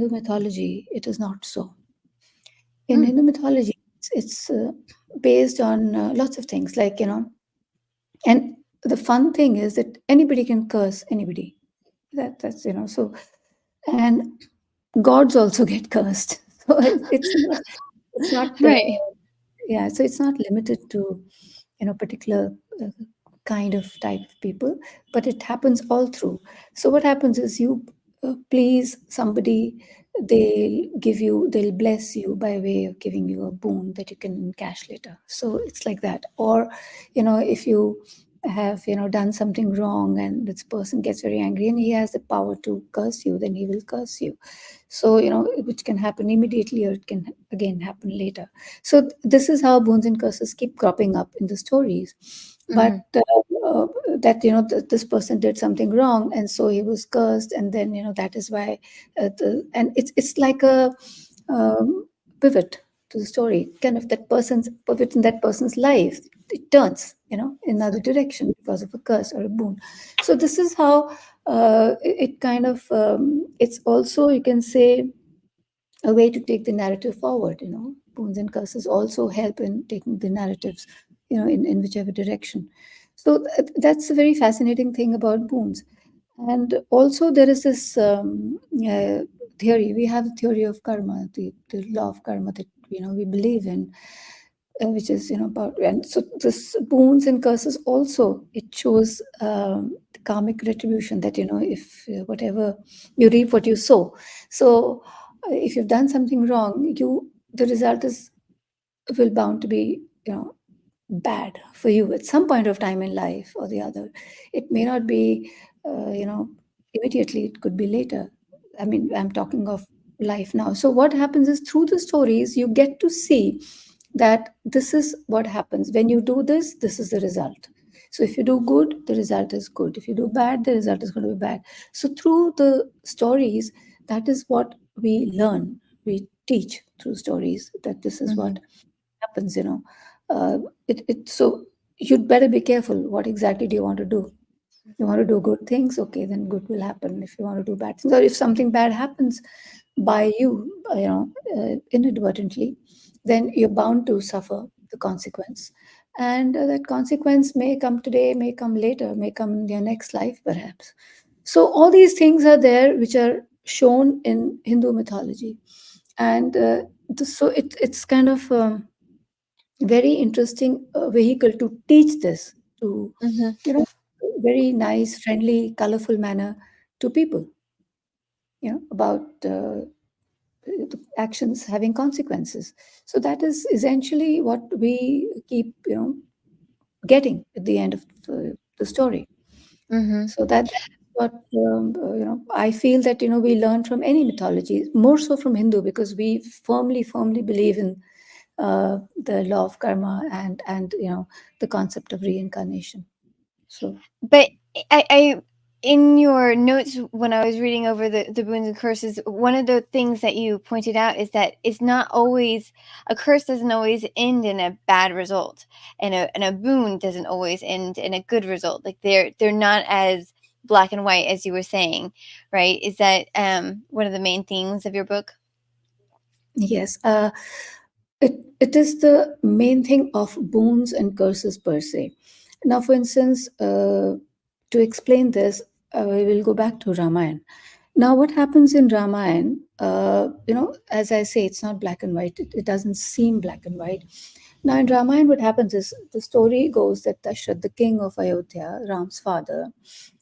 B: mythology, it is not so. In
A: Mm.
B: Hindu mythology, it's based on lots of things, like and the fun thing is that anybody can curse anybody. That's so, and gods also get cursed. So it's not
A: Right.
B: yeah, so it's not limited to particular uh, kind of type of people, but it happens all through. So what happens is, you please somebody, they'll bless you by way of giving you a boon that you can cash later. So it's like that. Or if you have done something wrong, and this person gets very angry and he has the power to curse you, then he will curse you. So which can happen immediately, or it can again happen later. So this is how boons and curses keep cropping up in the stories. But
A: Mhm.
B: that this person did something wrong, and so he was cursed, and then that is why and it's like a um, pivot to the story, kind of that person's pivot in that person's life. It turns in another direction because of a curse or a boon. So this is how it kind of it's also, you can say, a way to take the narrative forward. Boons and curses also help in taking the narratives in whichever direction. So that's a very fascinating thing about boons. And also there is this theory. We have the theory of karma, the law of karma that we believe in, which is about, and so this boons and curses also, it shows the karmic retribution, that if whatever you reap, what you sow. So if you've done something wrong, the result is will bound to be bad for you at some point of time in life or the other. It may not be immediately, it could be later. I mean, I'm talking of life now. So what happens is, through the stories you get to see that this is what happens when you do this. This is the result. So if you do good, the result is good. If you do bad, the result is going to be bad. So through the stories, that is what we learn. We teach through stories that this is what
A: Mhm.
B: happens. So you'd better be careful. What exactly do you want to do? You want to do good things, okay, then good will happen. If you want to do bad things, or if something bad happens by you, inadvertently, then you're bound to suffer the consequence. And that consequence may come today, may come later, may come in your next life, perhaps. So all these things are there, which are shown in Hindu mythology. And so it's kind of very interesting vehicle to teach this to,
A: Mhm.
B: very nice, friendly, colorful manner to people, about actions having consequences. So that is essentially what we keep, getting at the end of the story.
A: Mm-hmm.
B: So that's what, I feel that, we learn from any mythology, more so from Hindu, because we firmly believe in the law of karma, and the concept of reincarnation. So
A: But I in your notes when I was reading over the boons and curses, one of the things that you pointed out is that it's not always a curse doesn't always end in a bad result, and a boon doesn't always end in a good result. Like they're not as black and white as you were saying, right? Is that one of the main themes of your book?
B: yes, it is the main thing of boons and curses per se. Now, for instance, to explain this, we will go back to Ramayana. Now, what happens in Ramayana, as I say, it's not black and white. It doesn't seem black and white. Now, in Ramayana, what happens is the story goes that Dashrath, the king of Ayodhya, Ram's father,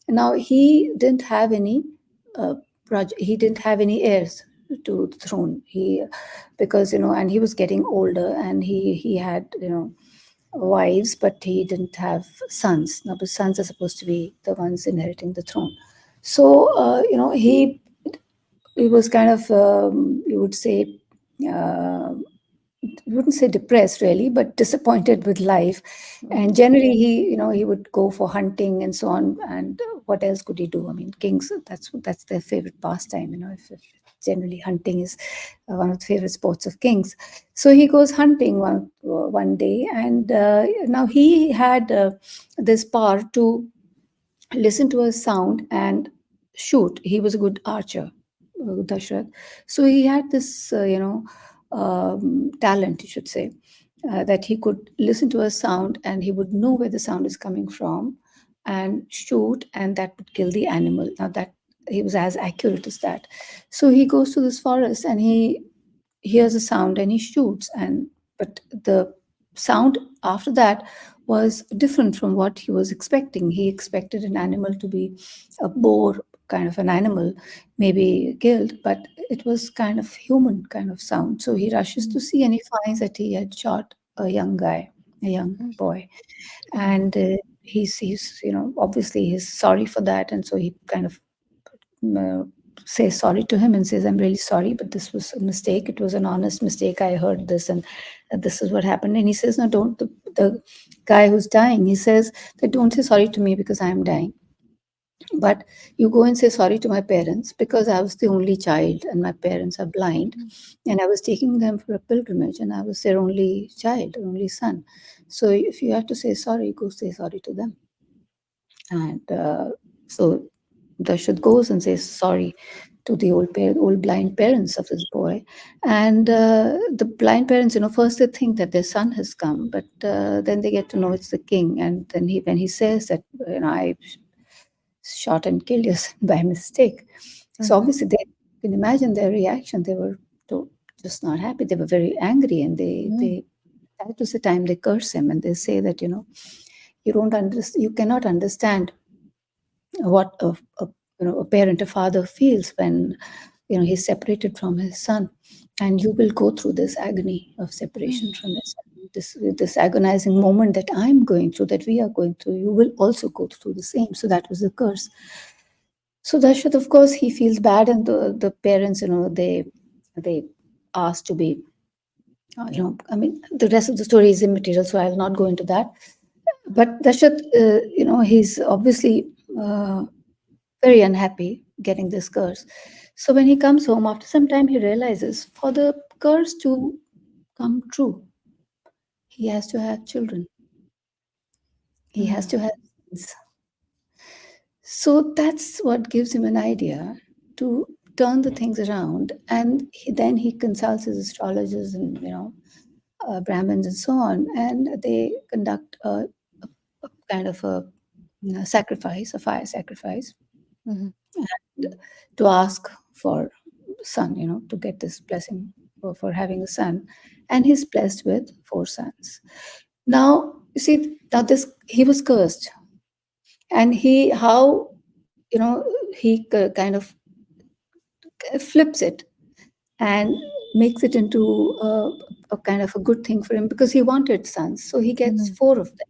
B: now he didn't have any uh, he didn't have any heirs to the throne. Because and he was getting older, and he had wives, but he didn't have sons. Now, the sons are supposed to be the ones inheriting the throne. So he was kind of, you would say, uh, I wouldn't say depressed really, but disappointed with life. And generally, he would go for hunting and so on. And what else could he do? I mean, kings, that's their favorite pastime. If generally hunting is one of the favorite sports of kings. So he goes hunting one day, and now he had this power to listen to a sound and shoot. He was a good archer, Dashrath. So he had this, talent, you should say, that he could listen to a sound and he would know where the sound is coming from and shoot, and that would kill the animal. Now, that he was as accurate as that. So he goes to this forest and he hears a sound and he shoots, and but the sound after that was different from what he was expecting. He expected an animal to be a boar kind of an animal, maybe killed, but it was kind of human kind of sound. So he rushes to see and he finds that he had shot a young guy, a young boy. And he's obviously he's sorry for that, and so he kind of uh, says sorry to him and says, I'm really sorry, but this was a mistake. It was an honest mistake. I heard this, and this is what happened. And he says, no, don't. The guy who's dying, he says that don't say sorry to me because I'm dying, but you go and say sorry to my parents because I was the only child and my parents are blind, and I was taking them for a pilgrimage and I was their only child, only son. So if you have to say sorry, go say sorry to them. And so Dashrath goes and says sorry to the old blind parents of this boy. And the blind parents, first they think that their son has come, but then they get to know it's the king. And then when he says that, I shot and killed your son by mistake. So
A: Mm-hmm.
B: obviously they can imagine their reaction. They were just not happy. They were very angry, and that was the time they curse him and they say that, you don't understand, you cannot understand what a parent, a father feels when he's separated from his son, and you will go through this agony of separation from his son. This agonizing moment that I'm going through, that we are going through, you will also go through the same. So that was the curse. So Dashrath, of course, he feels bad, and the parents, they ask to be, I mean, the rest of the story is immaterial, so I'll not go into that. But Dashrath, he's obviously very unhappy getting this curse. So when he comes home, after some time, he realizes for the curse to come true, he has to have children. He has to have sons. So that's what gives him an idea to turn the things around. And then he consults his astrologers and, Brahmins and so on. And they conduct a kind of a sacrifice, a fire sacrifice,
A: Mm-hmm.
B: and to ask for son, to get this blessing for having a son. And he's blessed with 4 sons. Now, you see, now this he was cursed, and he kind of flips it. and makes it into a kind of a good thing for him because he wanted sons. So he gets
A: Mhm.
B: four of them.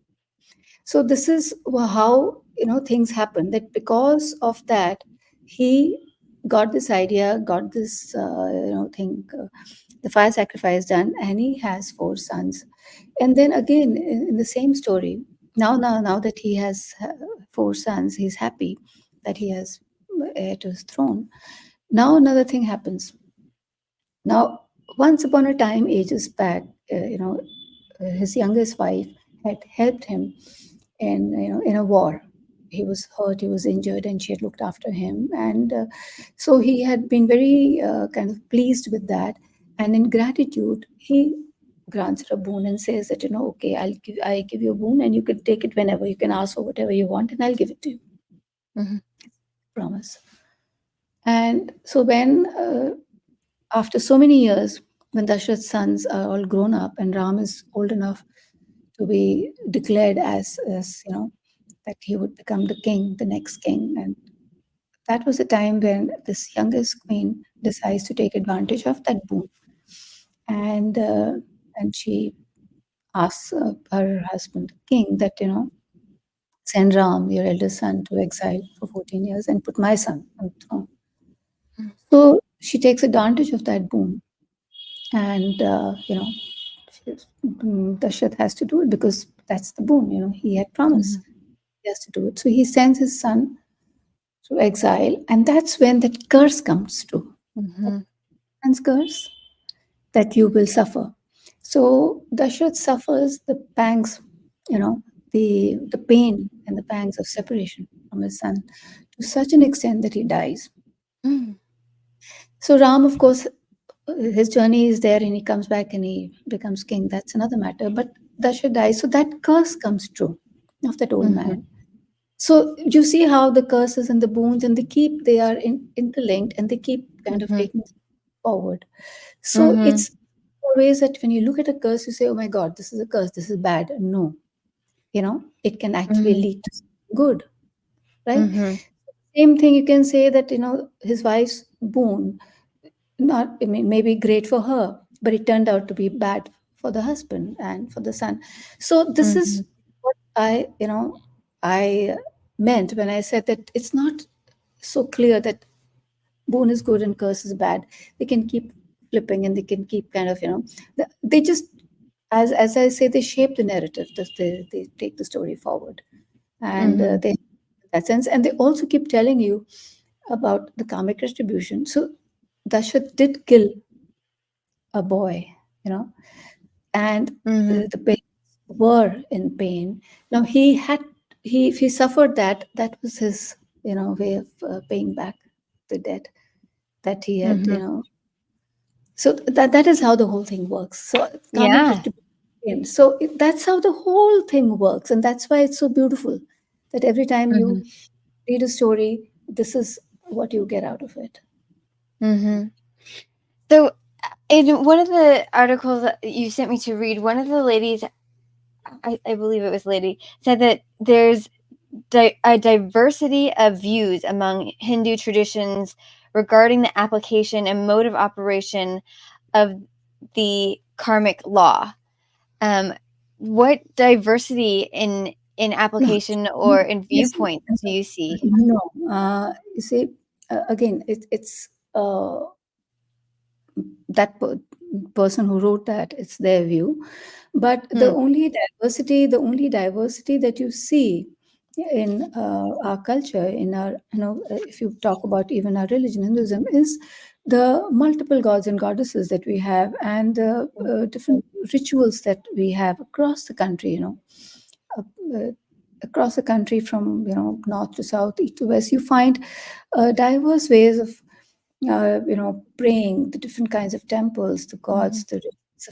B: So this is how things happen. That because of that, he got this idea, got this thing, the fire sacrifice done, and he has four sons. And then again, in the same story, now that he has four sons, he's happy that he has heir to his throne. Now another thing happens. Now, once upon a time, ages back, his youngest wife had helped him in a war. He was hurt, he was injured, and she had looked after him, and so he had been very kind of pleased with that. And in gratitude, he grants her a boon and says that okay, I give you a boon, and you can take it whenever. You can ask for whatever you want, and I'll give it to you.
A: Mhm.
B: Promise. And so when after so many years, when Dashrath's sons are all grown up and Ram is old enough to be declared as that he would become the king, the next king, and that was the time when this youngest queen decides to take advantage of that boon, and she asks her husband, the king, that send Ram, your eldest son, to exile for 14 years and put my son on the throne. So she takes advantage of that boon, and Dashrath has to do it because that's the boon. He had promised
A: Mhm.
B: he has to do it. So he sends his son to exile, and that's when that curse comes true. That
A: Mhm.
B: son's curse that you will suffer. So Dashrath suffers the pangs, the pain and the pangs of separation from his son to such an extent that he dies.
A: Mhm.
B: So Ram, of course, his journey is there and he comes back and he becomes king. That's another matter. But Dasha dies. So that curse comes true of that old
A: Mhm.
B: man. So you see how the curses and the boons and they are interlinked and they keep kind of
A: Mhm.
B: taking forward. So
A: Mhm.
B: it's always that when you look at a curse, you say, oh my God, this is a curse, this is bad. No, it can actually
A: Mhm.
B: lead to something good, right?
A: Mhm.
B: Same thing you can say that, his wife's boon, not, I mean, maybe great for her, but it turned out to be bad for the husband and for the son. So this is
A: Mhm.
B: what I meant when I said that it's not so clear that boon is good and curse is bad. They can keep flipping and they can keep kind of, they just, as I say, they shape the narrative. They take the story forward, and
A: Mhm.
B: they, in that sense, and they also keep telling you about the karmic retribution. So Dashath did kill a boy, you know, and
A: Mhm.
B: the parents were in pain. Now if he suffered that, that was his, way of paying back the debt that he had,
A: Mhm.
B: So that is how the whole thing works. So karmic
A: Yeah.
B: retribution. So that's how the whole thing works, and that's why it's so beautiful. That every time you
A: Mhm.
B: read a story, this is what you get out of it.
A: Mhm. So, in one of the articles that you sent me to read, one of the ladies, I believe it was lady, said that there's a diversity of views among Hindu traditions regarding the application and mode of operation of the karmic law. Um, what diversity in
B: No,
A: application or in
B: you see,
A: viewpoints do you see?
B: no, you see, again, it's that person who wrote that, it's their view, but
A: Hmm.
B: the only diversity that you see in our culture, in our, if you talk about even our religion, Hinduism, is the multiple gods and goddesses that we have, and the different rituals that we have across the country, uh, uh, across the country, from north to south, east to west. You find diverse ways of praying, the different kinds of temples, the
A: Mhm.
B: gods, the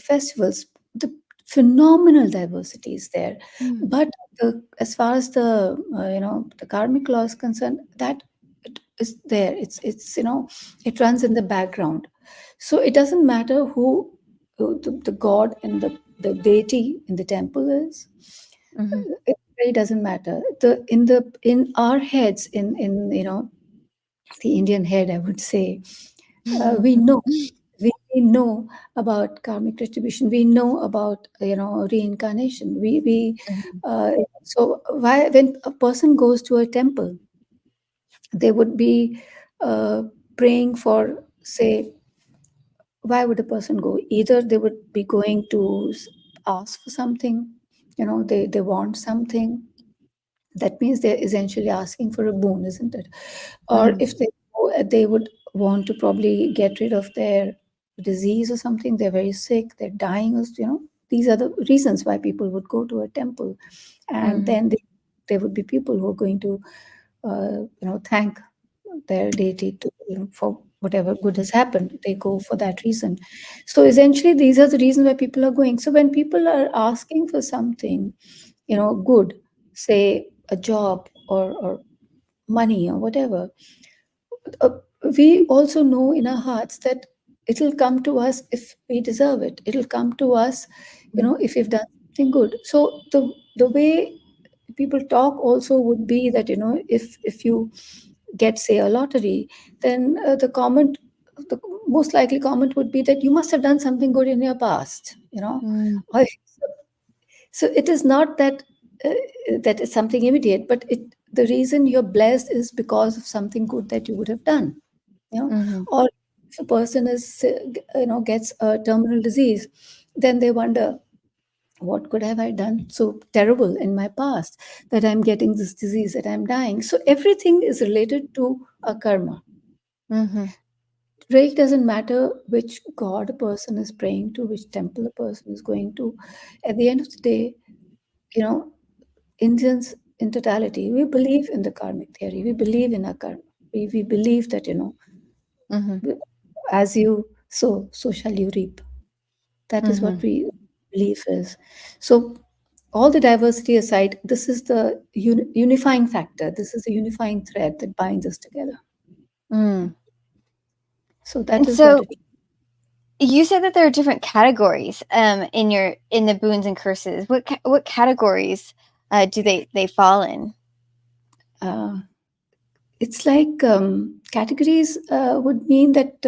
B: festivals, the phenomenal diversity is there.
A: Mm.
B: But as far as the karmic law is concerned, that it is there. It runs in the background. So it doesn't matter who the god and the deity in the temple is.
A: Mhm.
B: It really doesn't matter. In our heads, in the Indian head, I would say, we know. We we know about karmic retribution. We know about reincarnation. We
A: Mhm.
B: so why when a person goes to a temple, they would be uh, praying for, say, why would a person go? Either they would be going to ask for something, they want something. That means they're essentially asking for a boon, isn't it? Or
A: Mhm.
B: if they go, they would want to probably get rid of their disease or something. They're very sick, they're dying, these are the reasons why people would go to a temple. And
A: Mhm.
B: then there would be people who are going to thank their deity for whatever good has happened. They go for that reason. So essentially, these are the reasons why people are going. So when people are asking for something, good, say a job or money or whatever, uh, we also know in our hearts that it'll come to us if we deserve it. It'll come to us, if we've done something good. So the way people talk also would be that, if you get, say, a lottery, then the most likely comment would be that you must have done something good in your past,
A: Mhm.
B: or so it is not that that is something immediate, but the reason you're blessed is because of something good that you would have done,
A: Mhm.
B: or if a person gets a terminal disease, then they wonder, what could have I done so terrible in my past that I'm getting this disease, that I'm dying? So everything is related to a karma.
A: Mhm.
B: It doesn't matter which god a person is praying to, which temple a person is going to. At the end of the day, you know, Indians in totality, we believe in the karmic theory. We believe in our karma. We believe that,
A: Mhm.
B: as you sow, so shall you reap. That is what
A: Mhm.
B: we believe is. So, all the diversity aside, this is the unifying factor. This is the unifying thread that binds us together.
A: Mm.
B: So, that
A: And
B: is what
A: so
B: it
A: you said that there are different categories in the boons and curses. What categories do they fall in?
B: uh, it's like categories would mean that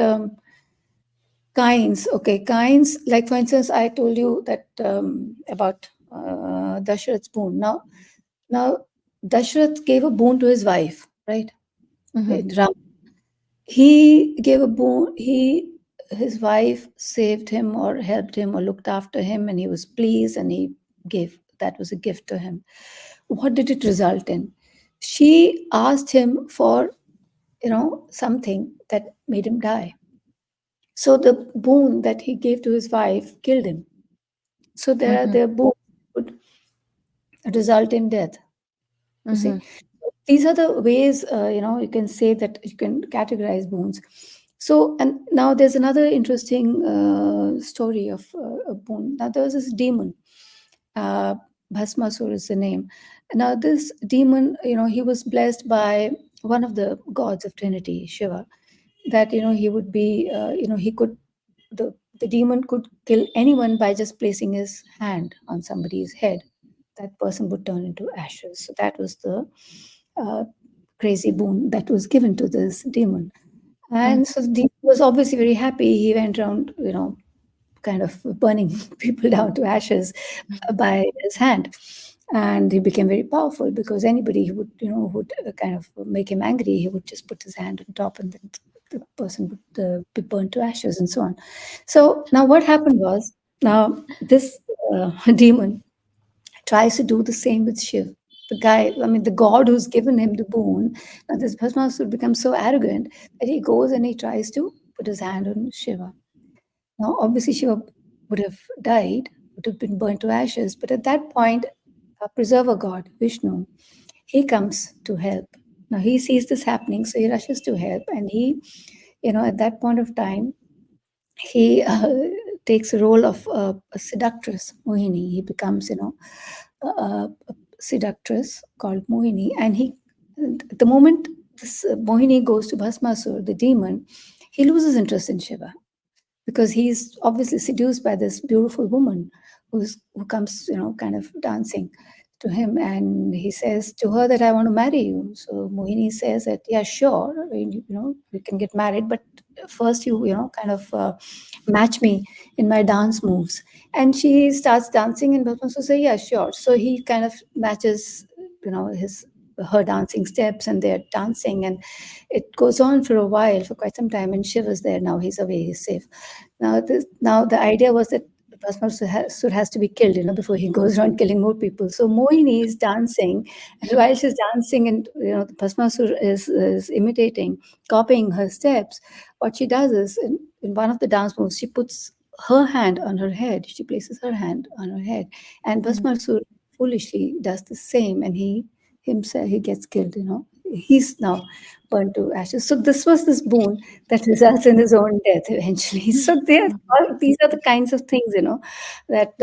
B: kinds. Okay, kinds. Like, for instance, I told you that about Dasharath's boon. Now, Dasharath gave a boon to his wife, right?
A: Mhm.
B: Ram. He gave a boon. His wife saved him or helped him or looked after him, and he was pleased, and he gave. That was a gift to him. What did it result in? She asked him for, something that made him die. So the boon that he gave to his wife killed him. So
A: Mhm.
B: their boon would result in death. You see,
A: Mhm.
B: these are the ways, you can say that you can categorize boons. So, and now there's another interesting story of a boon. Now there was this demon, uh, Bhasmasur is the name. Now this demon, he was blessed by one of the gods of Trinity, Shiva, that he would be, he could, the demon could kill anyone by just placing his hand on somebody's head. That person would turn into ashes. So that was the uh, crazy boon that was given to this demon.
A: Mhm.
B: And so the demon was obviously very happy. He went around, kind of burning people down to ashes by his hand. And he became very powerful because anybody who would kind of make him angry, he would just put his hand on top, and then the person would be burned to ashes and so on. So now what happened was, now this demon tries to do the same with Shiv. The guy, I mean, the god who's given him the boon. Now, this Bhasmasur becomes so arrogant that he goes and he tries to put his hand on Shiva. Now, obviously, Shiva would have died, would have been burnt to ashes. But at that point, a preserver god, Vishnu, he comes to help. Now, he sees this happening, so he rushes to help. And he, at that point of time, he takes a role of a seductress, Mohini. He becomes, a seductress called Mohini. And the moment this Mohini goes to Bhasmasur, the demon, he loses interest in Shiva because he's obviously seduced by this beautiful woman who comes, kind of dancing to him, and he says to her that I want to marry you. So Mohini says that, yeah, sure, we can get married, but first you kind of match me in my dance moves. And she starts dancing, and Bhasmasur say, yeah, sure. So he kind of matches, his her dancing steps, and they're dancing, and it goes on for a while, for quite some time. And Shiv is there now; he's away, he's safe. Now the idea was that Bhasmasur has to be killed, before he goes around killing more people. So Mohini is dancing, and while she's dancing, and Bhasmasur is imitating, copying her steps. What she does is, in one of the dance moves, she puts her hand on her head. She places her hand on her head, and
A: Mhm.
B: Bhasmasur foolishly does the same, and he himself he gets killed. He's now burned to ashes. So this was this boon that results in his own death eventually. So these are the kinds of things that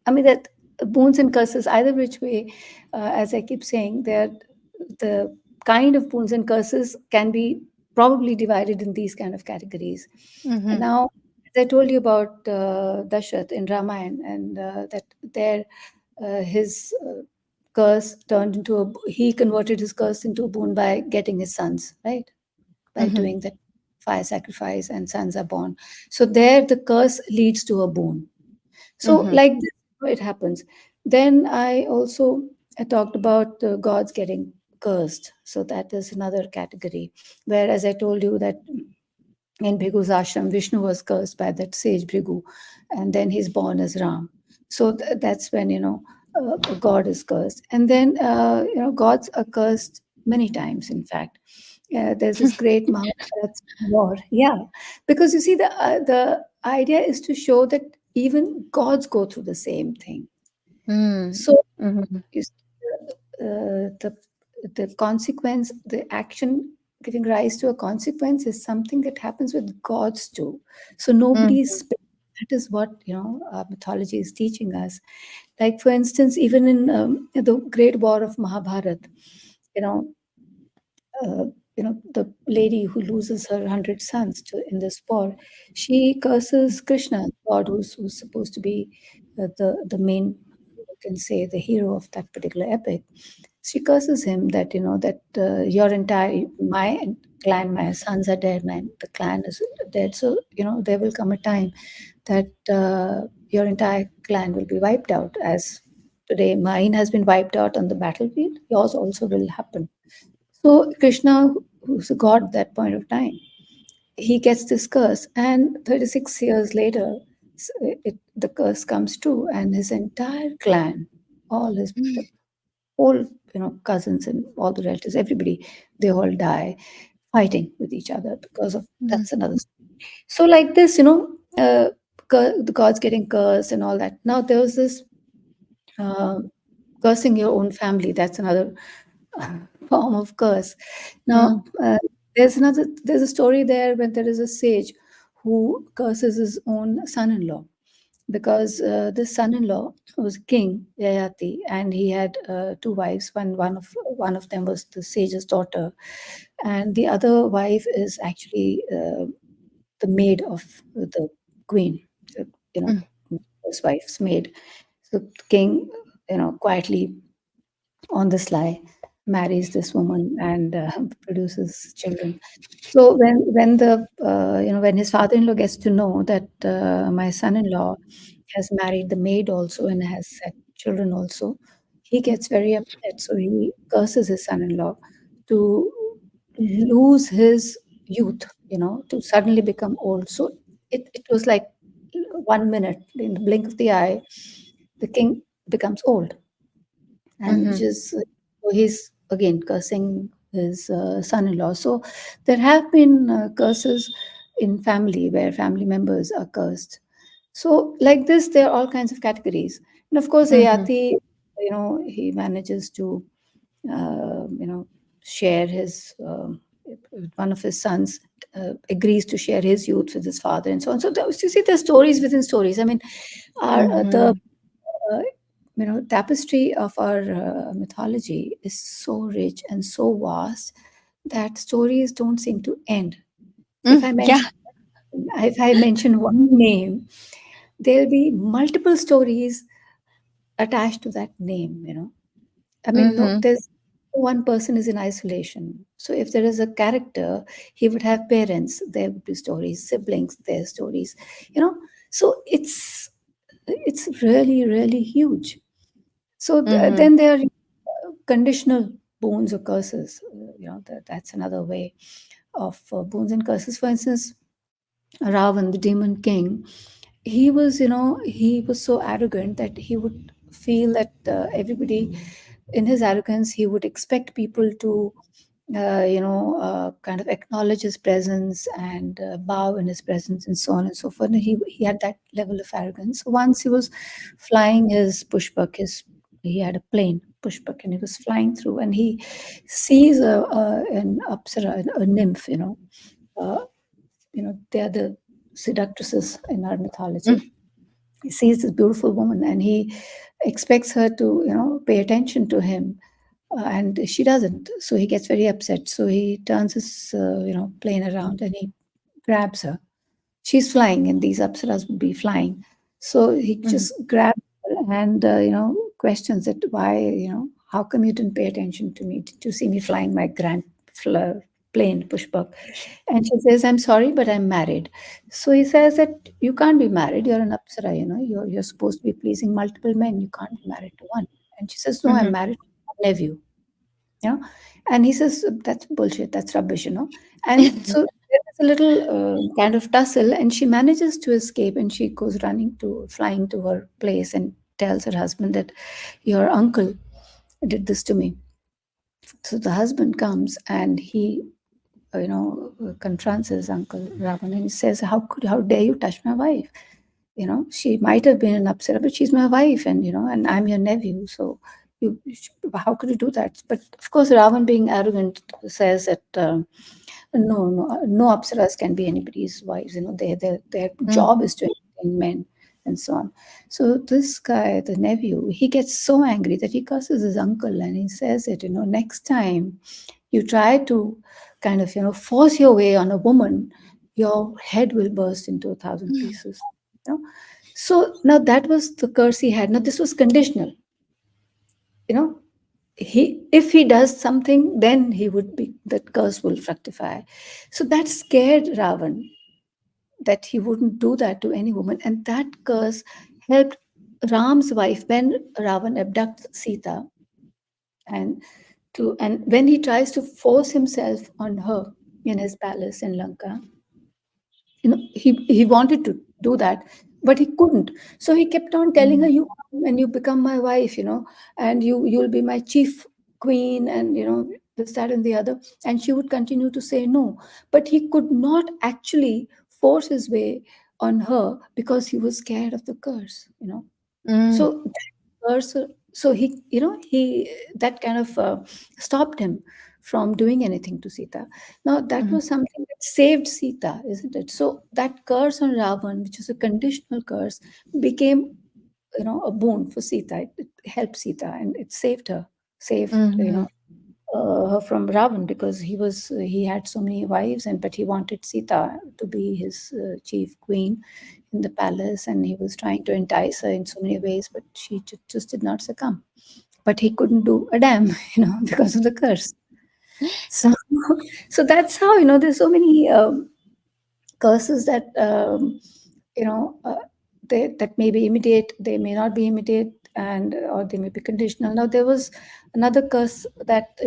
B: I mean that boons and curses, either which way, as I keep saying, they're the kind of boons and curses can be probably divided in these kind of categories. And
A: Mhm.
B: now, as I told you about Dashrath in Ramayana, and that there his curse turned into he converted his curse into a boon by getting his sons, right? By
A: Mhm.
B: doing that fire sacrifice, and sons are born. So there the curse leads to a boon. So
A: Mhm.
B: like this, it happens. Then I talked about gods getting cursed. So that is another category where, as I told you, that in Bhrigu's ashram, Vishnu was cursed by that sage Bhrigu, and then he's born as Ram. So that's when a god is cursed, and then gods are cursed many times. In fact, there's this great Mahabharat war. Yeah, because you see, the idea is to show that even gods go through the same thing.
A: Mm.
B: So
A: Mhm.
B: you see, the consequence, the action giving rise to a consequence is something that happens with gods too. So nobody is
A: Mhm.
B: that is what mythology is teaching us. Like for instance, even in the Great War of Mahabharat, you know, uh, the lady who loses her 100 sons in this war, she curses Krishna, God who's supposed to be the main, you can say, the hero of that particular epic. She curses him that that your entire my clan, my sons are dead, the clan is dead. So there will come a time that your entire clan will be wiped out. As today mine has been wiped out on the battlefield, yours also will happen. So Krishna, who's a god at that point of time, he gets this curse, and 36 years later, the curse comes true, and his entire clan, all his the whole cousins and all the relatives, everybody, they all die fighting with each other because of
A: Mhm.
B: that's another story. So like this, the gods getting cursed and all that. Now there was this uh, cursing your own family. That's another form of curse. Now,
A: Mhm.
B: there's a story there when there is a sage who curses his own son-in-law, because this son-in-law was king Yayati, and he had two wives. One of them was the sage's daughter, and the other wife is actually the maid of the queen, uh, you know,
A: Mhm.
B: his wife's maid. So the king, quietly on the sly marries this woman and produces children. So when his father-in-law gets to know that my son-in-law has married the maid also and has had children also, he gets very upset. So he curses his son-in-law to lose his youth, to suddenly become old. So it was like 1 minute in the blink of the eye, the king becomes old, and which
A: Mhm.
B: is so he's again cursing his son-in-law. So there have been curses in family where family members are cursed. So like this, there are all kinds of categories, and of course,
A: Mhm.
B: Ayati, he manages to share his one of his sons. Agrees to share his youth with his father and so on. So you see, there's stories within stories. I mean, the
A: Mhm.
B: tapestry of our mythology is so rich and so vast that stories don't seem to end. If I
A: Yeah.
B: mention if I mention one name, there'll be multiple stories attached to that name. I mean, no,
A: Mhm.
B: one person is in isolation. So if there is a character, he would have parents, there would be stories, siblings, their stories, you know. So it's really, really huge. So
A: Mm-hmm.
B: then there are conditional boons or curses. That's another way of boons and curses. For instance, Ravan, the demon king, he was so arrogant that he would feel that everybody, in his arrogance, he would expect people to kind of acknowledge his presence and bow in his presence and so on and so forth. And he had that level of arrogance. Once he was flying his pushpak, he had a plane pushpak, and he was flying through, and he sees an apsara, a nymph. Uh, they are the seductresses in our mythology. He sees this beautiful woman, and he expects her to pay attention to him, and she doesn't. So he gets very upset. So he turns his plane around, and he grabs her. She's flying, and these apsaras would be flying. So he
A: Mm-hmm.
B: just grabs her and questions it, why, how come you didn't pay attention to me? Did you see me flying my plane pushback? And she says, I'm sorry, but I'm married. So he says that you can't be married. You're an apsara, you're supposed to be pleasing multiple men. You can't be married to one. And she says, no, I'm
A: Mm-hmm.
B: married to my nephew. you know and he says, that's bullshit, that's rubbish. And so there's a little kind of tussle, and she manages to escape, and she goes flying to her place and tells her husband that your uncle did this to me. So the husband comes, and he confronts his uncle Ravan, and he says, how dare you touch my wife? She might have been an upsetter, but she's my wife, and I'm your nephew. So how could you do that? But of course, Ravan, being arrogant, says that no apsaras can be anybody's wives. Their job is to entertain men and so on. So this guy, the nephew, he gets so angry that he curses his uncle, and he says it. Next time you try to kind of force your way on a woman, your head will burst into 1,000 pieces. you know so now that was the curse he had. Now this was conditional. you know if he does something, then he would be that curse will fructify. So that scared Ravan, that he wouldn't do that to any woman, and that curse helped Ram's wife when Ravan abducts Sita, and when he tries to force himself on her in his palace in Lanka. He wanted to do that, but he couldn't. So he kept on telling her,
A: Mm-hmm.
B: you come and you become my wife, and you'll be my chief queen, and this, that, and the other. And she would continue to say no, but he could not actually force his way on her because he was scared of the curse.
A: Mm-hmm.
B: So that curse, so he that kind of stopped him from doing anything to Sita. Now that was something that saved Sita, isn't it? So that curse on Ravan, which is a conditional curse, became a boon for Sita. It helped Sita, and it saved
A: Mm-hmm.
B: her from Ravan, because he had so many wives, and but he wanted Sita to be his chief queen in the palace, and he was trying to entice her in so many ways, but she just did not succumb. But he couldn't do a damn, because of the curse. So, so that's how there's so many curses that you know uh, that may be immediate, they may not be immediate, and or they may be conditional. Now there was another curse that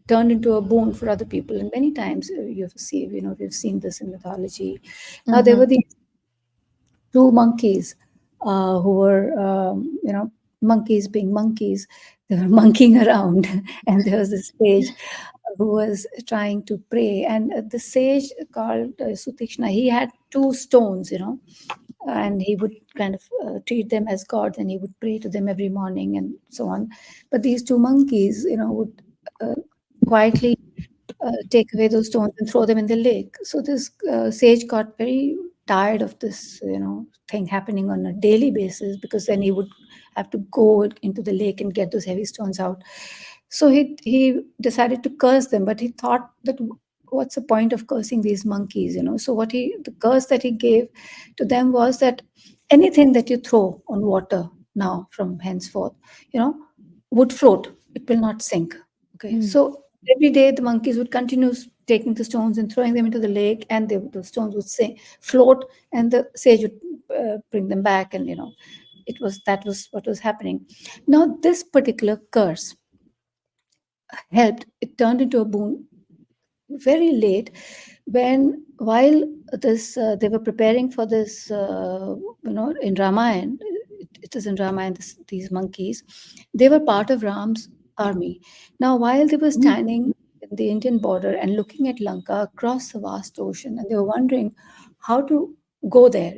B: turned into a boon for other people, and many times we've seen this in mythology. Now there
A: Mm-hmm.
B: were these two monkeys who were monkeys being monkeys, they were monkeying around, and there was this sage who was trying to pray, and the sage called Sutikshna, he had two stones, and he would kind of treat them as gods, and he would pray to them every morning and so on. But these two monkeys, would uh, quietly take away those stones and throw them in the lake. So this sage got very tired of this, thing happening on a daily basis, because then he would have to go into the lake and get those heavy stones out. So he decided to curse them, but he thought that what's the point of cursing these monkeys? So the curse that he gave to them was that anything that you throw on water now from henceforth, you know, would float. It will not sink. Okay, so every day the monkeys would continue taking the stones and throwing them into the lake, and the stones would say float, and the sage would bring them back, and it was that was what was happening. Now this particular curse helped; it turned into a boon very late, when while this they were preparing for this, in Ramayan, it is in Ramayan, these monkeys, they were part of Ram's army. Now while they were
A: Mm,
B: standing in the Indian border and looking at Lanka across the vast ocean, and they were wondering how to go there,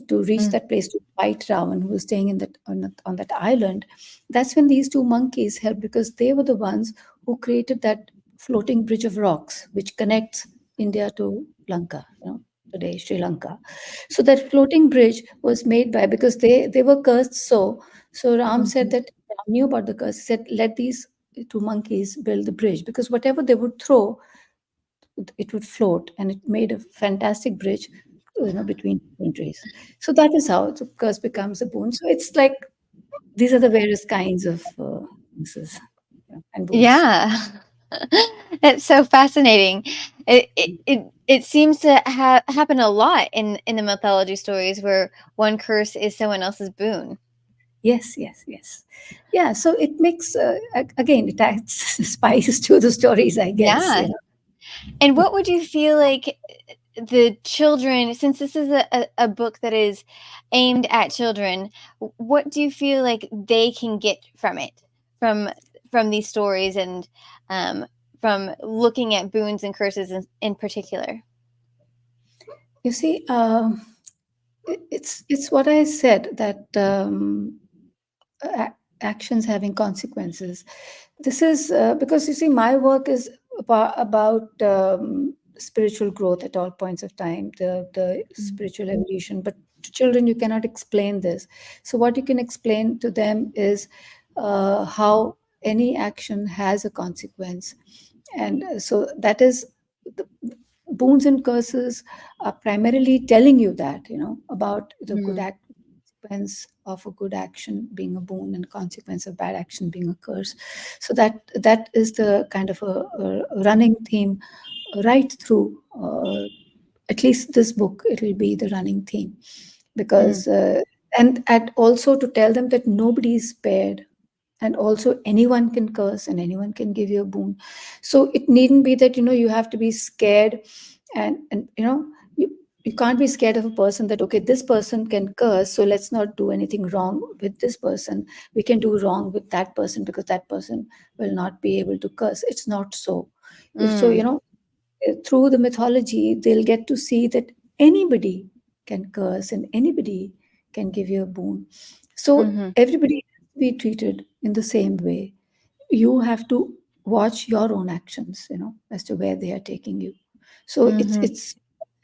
B: to reach
A: mm,
B: that place to fight Ravan, who was staying in on that island. That's when these two monkeys helped, because they were the ones who created that floating bridge of rocks which connects India to Lanka, today Sri Lanka. So that floating bridge was made by, because they were cursed. So Ram said
A: mhm,
B: that Ram knew about the curse. He said, let these two monkeys build the bridge, because whatever they would throw, it would float, and it made a fantastic bridge, between countries. So that is how the curse becomes a boon. So it's like these are the various kinds of curses, and boons.
A: yeah. That's so fascinating. It seems to happen a lot in the mythology stories where one curse is someone else's boon.
B: Yes, yes, yes. Yeah, so it makes again, it adds spice to the stories, I guess.
A: Yeah. And what would you feel like the children, since this is a book that is aimed at children, what do you feel like they can get from it, from from these stories, and um, from looking at boons and curses in particular?
B: You see, it's what I said, that actions having consequences. This is because, you see, my work is about spiritual growth at all points of time, the spiritual evolution. But to children, you cannot explain this. So what you can explain to them is how any action has a consequence, and so that is the boons and curses are primarily telling you that, about the good
A: Mm,
B: act, consequence of a good action being a boon, and consequence of bad action being a curse. So that is the kind of a running theme right through, at least this book. It will be the running theme,
A: mm,
B: because and also to tell them that nobody is spared, and also anyone can curse and anyone can give you a boon. So it needn't be that, you have to be scared, and you you can't be scared of a person, that okay, this person can curse, so let's not do anything wrong with this person. We can do wrong with that person, because that person will not be able to curse. It's not so. So,
A: mm,
B: through the mythology, they'll get to see that anybody can curse and anybody can give you a boon. So
A: mhm,
B: everybody has to be treated in the same way. You have to watch your own actions, as to where they are taking you. So
A: mhm,
B: it's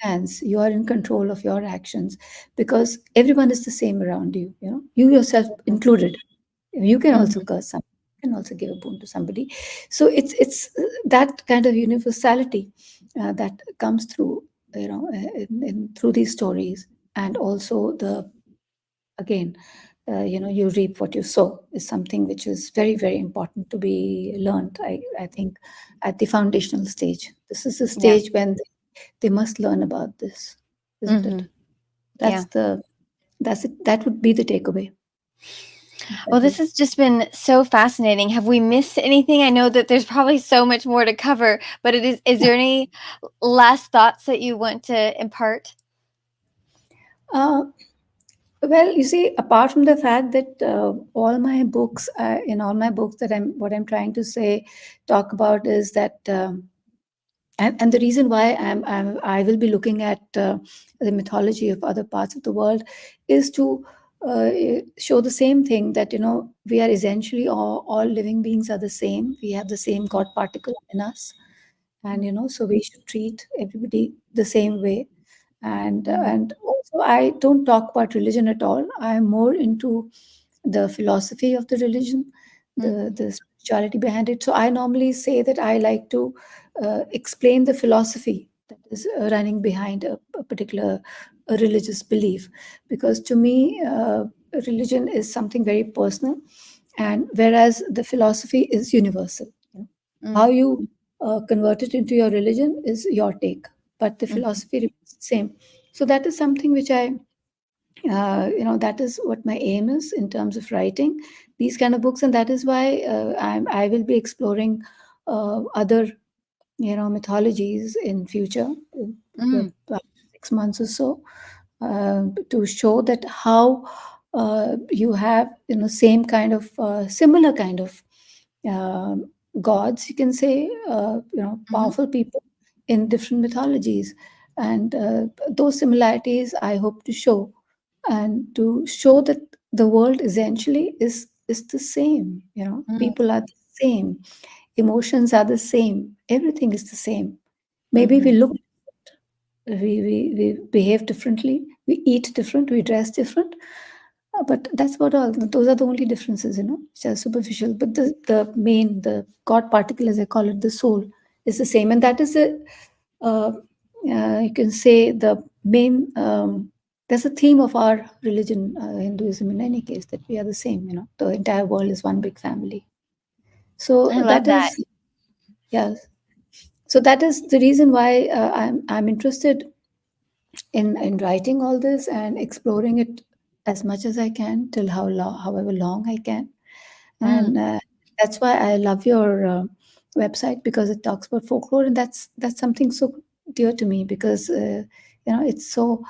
B: hands. You are in control of your actions, because everyone is the same around you. You yourself included. You can also
A: mhm,
B: curse somebody. You can also give a boon to somebody. So it's that kind of universality that comes through, through these stories. And also, the again, you reap what you sow is something which is very, very important to be learned. I think at the foundational stage, this is the
A: yeah,
B: stage when they must learn about this, isn't it?
A: mhm,
B: That's
A: yeah.
B: the that's it. That would be the takeaway, I
A: Well, this
B: feel.
A: has just been so fascinating. Have we missed anything? I know that there's probably so much more to cover, but is there any last thoughts that you want to impart?
B: Uh, well, you see, apart from the fact that in all my books, that what I'm trying to say, talk about is that, and the reason why I will be looking at the mythology of other parts of the world is to show the same thing, that we are essentially all living beings are the same. We have the same God particle in us, and so we should treat everybody the same way.
A: Mm,
B: And also, I don't talk about religion at all. I'm more into the philosophy of the religion,
A: mhm,
B: the spirituality behind it. So I normally say that I like to explain the philosophy that is running behind a particular religious belief, because to me, religion is something very personal, and whereas the philosophy is universal. How
A: Mm.
B: you convert it into your religion is your take, but the
A: Mhm.
B: philosophy remains the same. So that is something which that is what my aim is in terms of writing these kind of books, and that is why I will be exploring other mythologies in future,
A: Mm.
B: about 6 months or so, to show that how you have same kind of similar kind of um gods, you can say,
A: Mhm.
B: powerful people in different mythologies, and those similarities I hope to show, and to show that the world essentially is the same.
A: Mm.
B: People are the same, emotions are the same, everything is the same. Maybe we
A: Mhm.
B: look, we behave differently, we eat different, we dress different, but that's what all. Those are the only differences, which are superficial. But the main, the God particle, as I call it, the soul, is the same, and that is uh, you can say the main. That's a theme of our religion, Hinduism. In any case, that we are the same. The entire world is one big family. So
A: I love
B: that
A: that.
B: is, yes. So that is the reason why I'm interested in writing all this and exploring it as much as I can, till however long I can.
A: Mm.
B: And that's why I love your website, because it talks about folklore, and that's something so dear to me, because it's so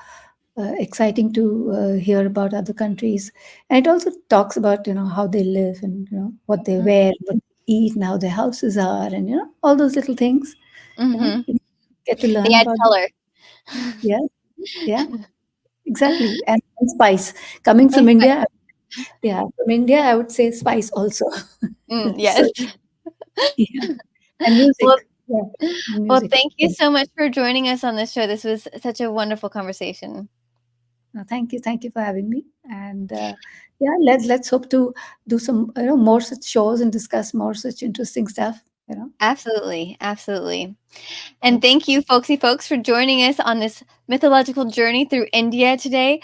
B: exciting to hear about other countries, and it also talks about how they live, and what they
A: Mm.
B: wear, what they eat, and how their houses are, and all those little things.
A: Mhm.
B: Get to
A: They
B: learn
A: add
B: about them.
A: color.
B: Yeah, yeah. Exactly. And spice. Coming
A: And
B: from
A: spice.
B: India, yeah, from India, I would say spice also. So,
A: Yes.
B: yeah. And
A: Well,
B: music. Yeah. And
A: well,
B: music.
A: thank you
B: Yeah.
A: so much for joining us on this show. This was such a wonderful conversation.
B: No, thank you. Thank you for having me. And yeah, let's hope to do some, more such shows and discuss more such interesting stuff.
A: Absolutely. Absolutely.
B: Yeah.
A: And thank you, folksy folks, for joining us on this mythological journey through India today.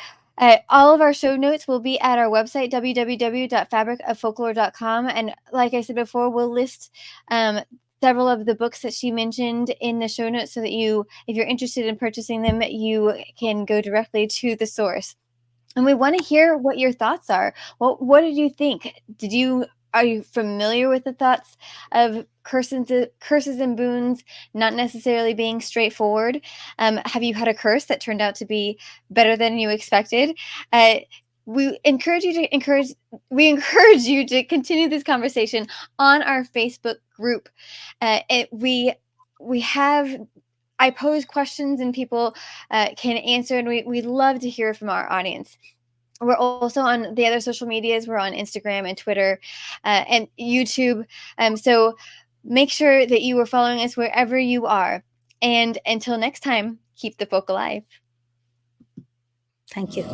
A: All of our show notes will be at our website, www.fabricoffolklore.com. And like I said before, we'll list um, several of the books that she mentioned in the show notes so that you, if you're interested in purchasing them, you can go directly to the source. And we want to hear what your thoughts are. Well, what did you think? Are you familiar with the thoughts of curses and boons not necessarily being straightforward? Have you had a curse that turned out to be better than you expected? Uh, we encourage you to encourage we encourage you to continue this conversation on our Facebook group. We have I pose questions and people can answer, and we love to hear from our audience. We're also on the other social medias. We're on Instagram and Twitter and YouTube. So make sure that you are following us wherever you are. And until next time, keep the folk alive.
B: Thank you.